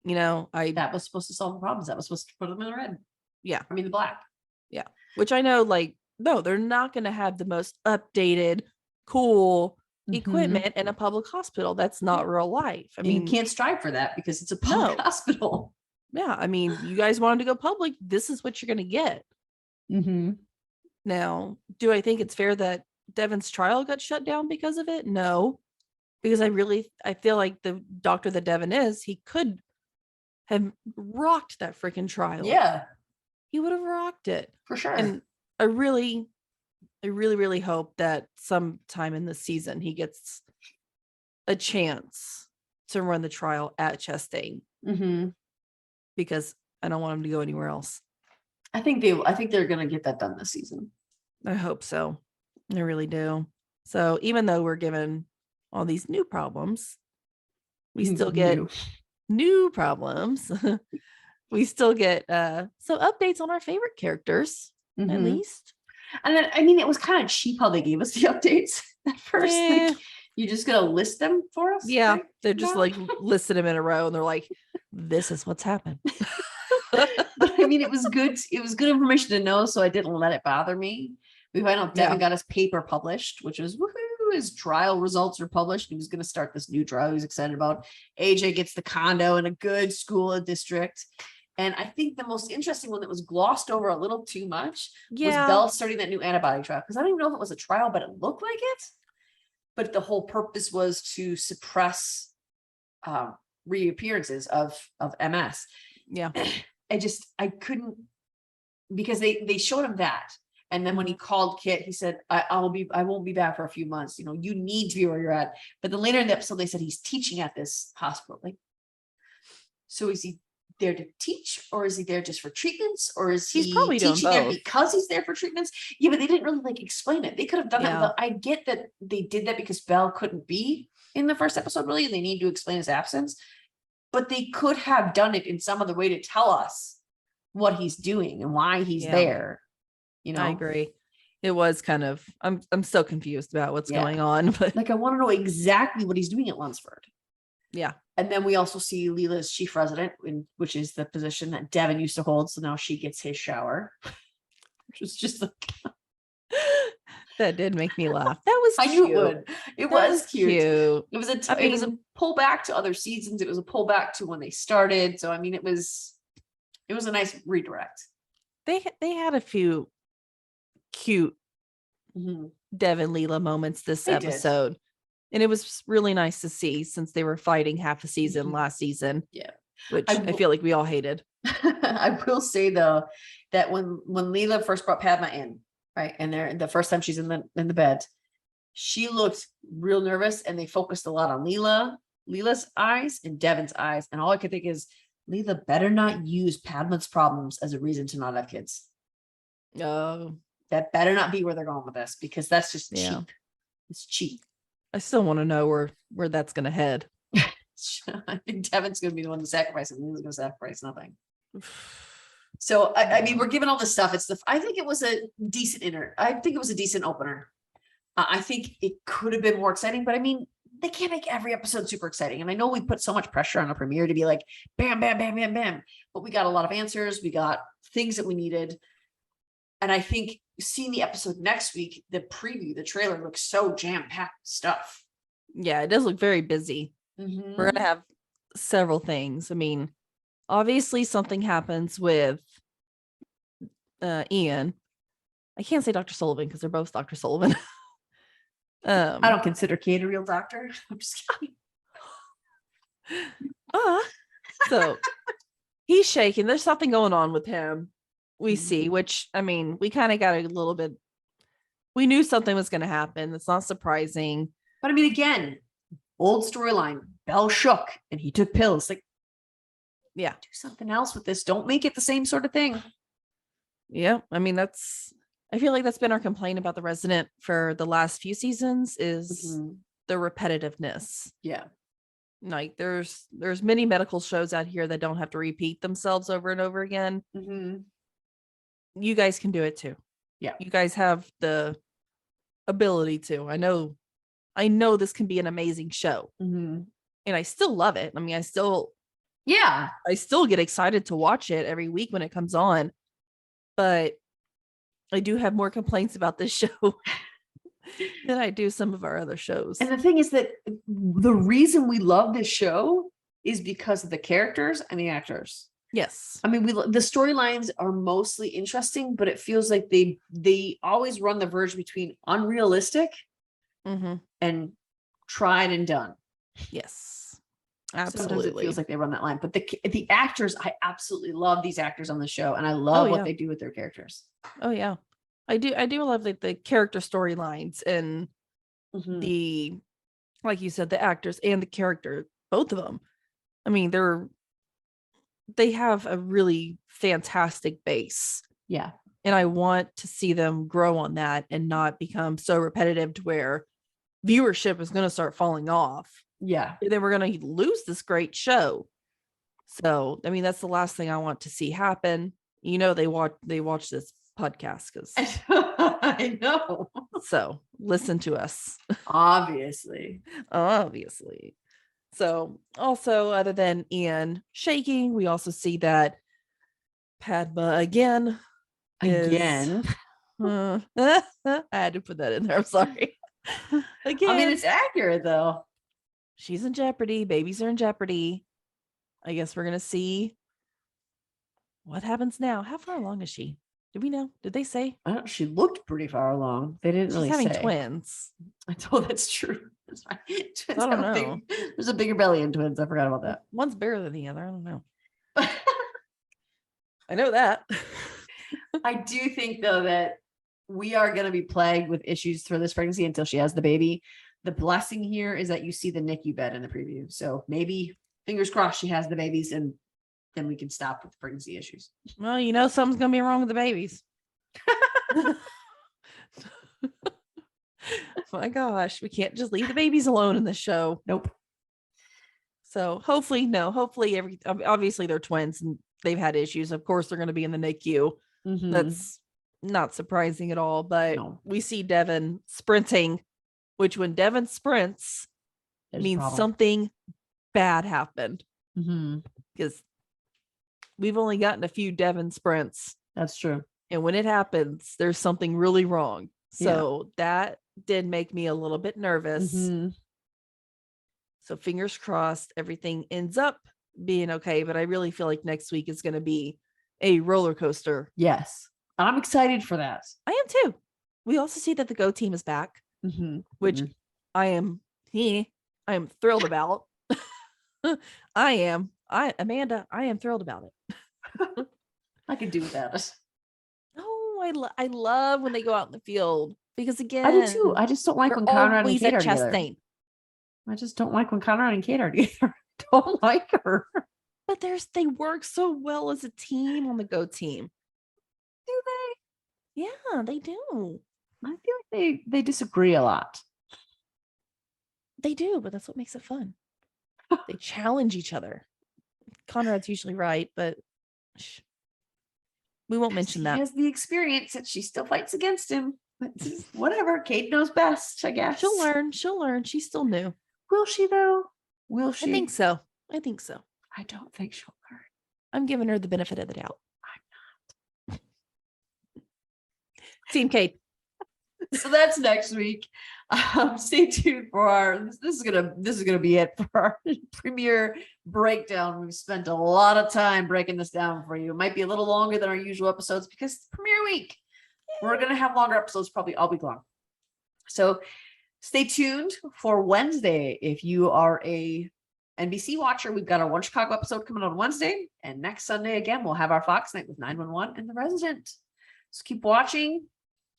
You know, that was supposed to solve the problems. That was supposed to put them in the red. Yeah. I mean, the black. Yeah. Which I know, like, no, they're not going to have the most updated, cool equipment in a public hospital. That's not real life. I mean, you can't strive for that because it's a public hospital. Yeah. I mean, you guys wanted to go public. This is what you're going to get. Now, do I think it's fair that Devin's trial got shut down because of it? No, because I feel like the doctor that Devin is, he could have rocked that freaking trial. Yeah. He would have rocked it. For sure. And I really, really hope that sometime in this season he gets a chance to run the trial at Chastain. Because I don't want him to go anywhere else. I think they're gonna get that done this season. I hope so. I really do. So even though we're given all these new problems, we still get new problems. We still get some updates on our favorite characters, at least. And then, I mean, it was kind of cheap how they gave us the updates at first. Like, you're just gonna list them for us? Yeah, right? they're just like listed them in a row, and they're like, "This is what's happened." But I mean, it was good. It was good information to know, so I didn't let it bother me. We find out Devin got his paper published, which was woohoo! His trial results are published. He was going to start this new trial. He was excited about. AJ gets the condo in a good school district. And I think the most interesting one that was glossed over a little too much was Belle starting that new antibody trial. Because I don't even know if it was a trial, but it looked like it. But the whole purpose was to suppress reappearances of MS. Yeah. I couldn't, because they showed him that. And then when he called Kit, he said, I won't be back for a few months. You know, you need to be where you're at. But then later in the episode, they said he's teaching at this hospital. Like, so is he there to teach, or is he there just for treatments, or is he's he probably teaching doing there both. because he's there for treatments? Yeah, but they didn't really like explain it. They could have done that. But I get that they did that because Belle couldn't be in the first episode, really, and they need to explain his absence. But they could have done it in some other way to tell us what he's doing and why he's there. You know, I agree. It was kind of, I'm so confused about what's going on, but like, I want to know exactly what he's doing at Lunsford. Yeah. And then we also see Leela's chief resident, which is the position that Devin used to hold. So now she gets his shower, which was just like, that did make me laugh. That was cute. I knew it would. It was cute. It was a pullback to other seasons. It was a pullback to when they started. So I mean, it was a nice redirect. They had a few cute Mhm. Devin Leela moments this They did. episode. And it was really nice to see since they were fighting half a season Mhm. last season. Yeah. Which I I w- feel like we all hated. I will say though that when Leela first brought Padma in, right, and the first time she's in the bed, she looked real nervous, and they focused a lot on Leela's eyes and Devin's eyes, and all I could think is Leela better not use Padma's problems as a reason to not have kids. Oh, That better not be where they're going with this, because that's just Yeah. cheap. It's cheap. I still want to know where that's going to head. I think Devin's going to be the one to sacrifice, and Leela's going to sacrifice nothing. So I mean, we're given all this stuff. I think it was a decent I think it was a decent opener. I think it could have been more exciting, but I mean, they can't make every episode super exciting. And I know we put so much pressure on a premiere to be like, bam, bam, bam, bam, bam. But we got a lot of answers. We got things that we needed. And I think seeing the episode next week, the preview, the trailer looks so jam-packed stuff. Yeah, it does look very busy. Mhm. We're going to have several things. I mean, obviously something happens with Ian. I can't say Dr. Sullivan because they're both Dr. Sullivan. I don't consider Kate a real doctor. I'm just kidding. So he's shaking. There's something going on with him. We see, which I mean, we kind of got a little bit. We knew something was going to happen. It's not surprising. But I mean, again, old storyline. Bell shook and he took pills. Like, Yeah. do something else with this. Don't make it the same sort of thing. Yeah. I mean, I feel like that's been our complaint about The Resident for the last few seasons is Mhm. the repetitiveness. Yeah. Like there's many medical shows out here that don't have to repeat themselves over and over again. Mhm. You guys can do it too. Yeah. You guys have the ability to. I know this can be an amazing show. Mhm. And I still love it. I mean, I still Yeah. get excited to watch it every week when it comes on. But I do have more complaints about this show than I do some of our other shows. And the thing is that the reason we love this show is because of the characters and the actors. Yes. I mean, the storylines are mostly interesting, but it feels like they always run the verge between unrealistic Mm-hmm. and tried and done. Yes. Sometimes it Absolutely. feels like they run that line, but the actors, I absolutely love these actors on the show, and I love what yeah. they do with their characters. Oh yeah. I do love the character storylines and Mhm. the, like you said, the actors and the character, both of them. I mean, they have a really fantastic base, Yeah. and I want to see them grow on that and not become so repetitive to where viewership is going to start falling off. Yeah. And then we're going to lose this great show. So, I mean, that's the last thing I want to see happen. You know, they watch this podcast because I know. so listen to us. Obviously. Obviously. So also, other than Ian shaking, we also see that Padma again. Again. I had to put that in there. I'm sorry. Again, I mean, it's accurate though. she's in jeopardy. Babies are in jeopardy. I guess we're gonna see what happens now. How far along is she? Do we know? Did they say? She looked pretty far along. They didn't She's really having say. twins. I know that's true. That's right. Twins I don't have know. there's a bigger belly in twins. I forgot about that. One's bigger than the other. I don't know. I know that. I do think though that we are going to be plagued with issues for this pregnancy until she has the baby. The blessing here is that you see the NICU bed in the preview. So maybe fingers crossed she has the babies, and then we can stop with the pregnancy issues. Well, you know something's gonna be wrong with the babies. My gosh, we can't just leave the babies alone in this show. Nope. So hopefully obviously they're twins and they've had issues. Of course, they're gonna be in the NICU. Mhm. That's not surprising at all. But No. we see Devin sprinting, which when Devin sprints There's a means problem. something bad happened. Mhm. Because we've only gotten a few Devin sprints. That's true. And when it happens, there's something really wrong. So that did make me a little bit nervous. Mhm. So fingers crossed, everything ends up being okay. But I really feel like next week is going to be a roller coaster. Yes. I'm excited for that. I am too. We also see that the Go team is back, which Mhm. I am thrilled about. Amanda, I am thrilled about it. I could do without it. Oh, I love when they go out in the field because again, I do too. I just don't like they're when Conrad and always Kate at are together. Chastain. I just don't like when Conrad and Kate are together. Don't like her. But they work so well as a team on the Go team. Do Yeah, they do. they? I feel like they disagree a lot. They do, but that's what makes it fun. They challenge each other. Conrad's usually right, but we won't mention He that. has the experience that she still fights against him. But whatever. Kate knows best, I guess. She'll learn. She'll learn. She's still new. Will she though? Will she? I think so. I think so. I don't think she'll learn. I'm giving her the benefit of the doubt. I'm not. Team Kate. So that's next week. Stay tuned for our. This is gonna be it for our premiere breakdown. We've spent a lot of time breaking this down for you. It might be a little longer than our usual episodes because it's premiere week. We're gonna have longer episodes probably all week long. So stay tuned for Wednesday. If you are a NBC watcher, we've got our One Chicago episode coming on Wednesday, and next Sunday again we'll have our Fox night with 911 and The Resident. So keep watching.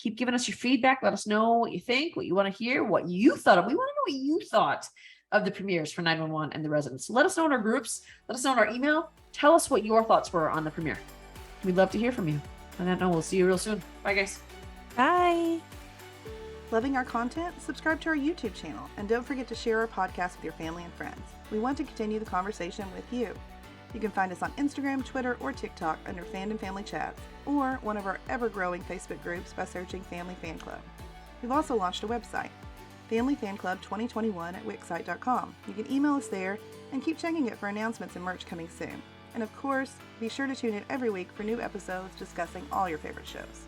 Keep giving us your feedback. Let us know what you think, what you want to hear, what you thought of. We want to know what you thought of the premieres for 911 and The Residents. Let us know in our groups. Let us know in our email. Tell us what your thoughts were on the premiere. We'd love to hear from you. On that note, we'll see you real soon. Bye, guys. Bye. Loving our content? Subscribe to our YouTube channel and don't forget to share our podcast with your family and friends. We want to continue the conversation with you. You can find us on Instagram, Twitter, or TikTok under Fandom Family Chats, or one of our ever-growing Facebook groups by searching Family Fan Club. We've also launched a website, Family Fan Club 2021 at wixsite.com. You can email us there and keep checking it for announcements and merch coming soon. And of course, be sure to tune in every week for new episodes discussing all your favorite shows.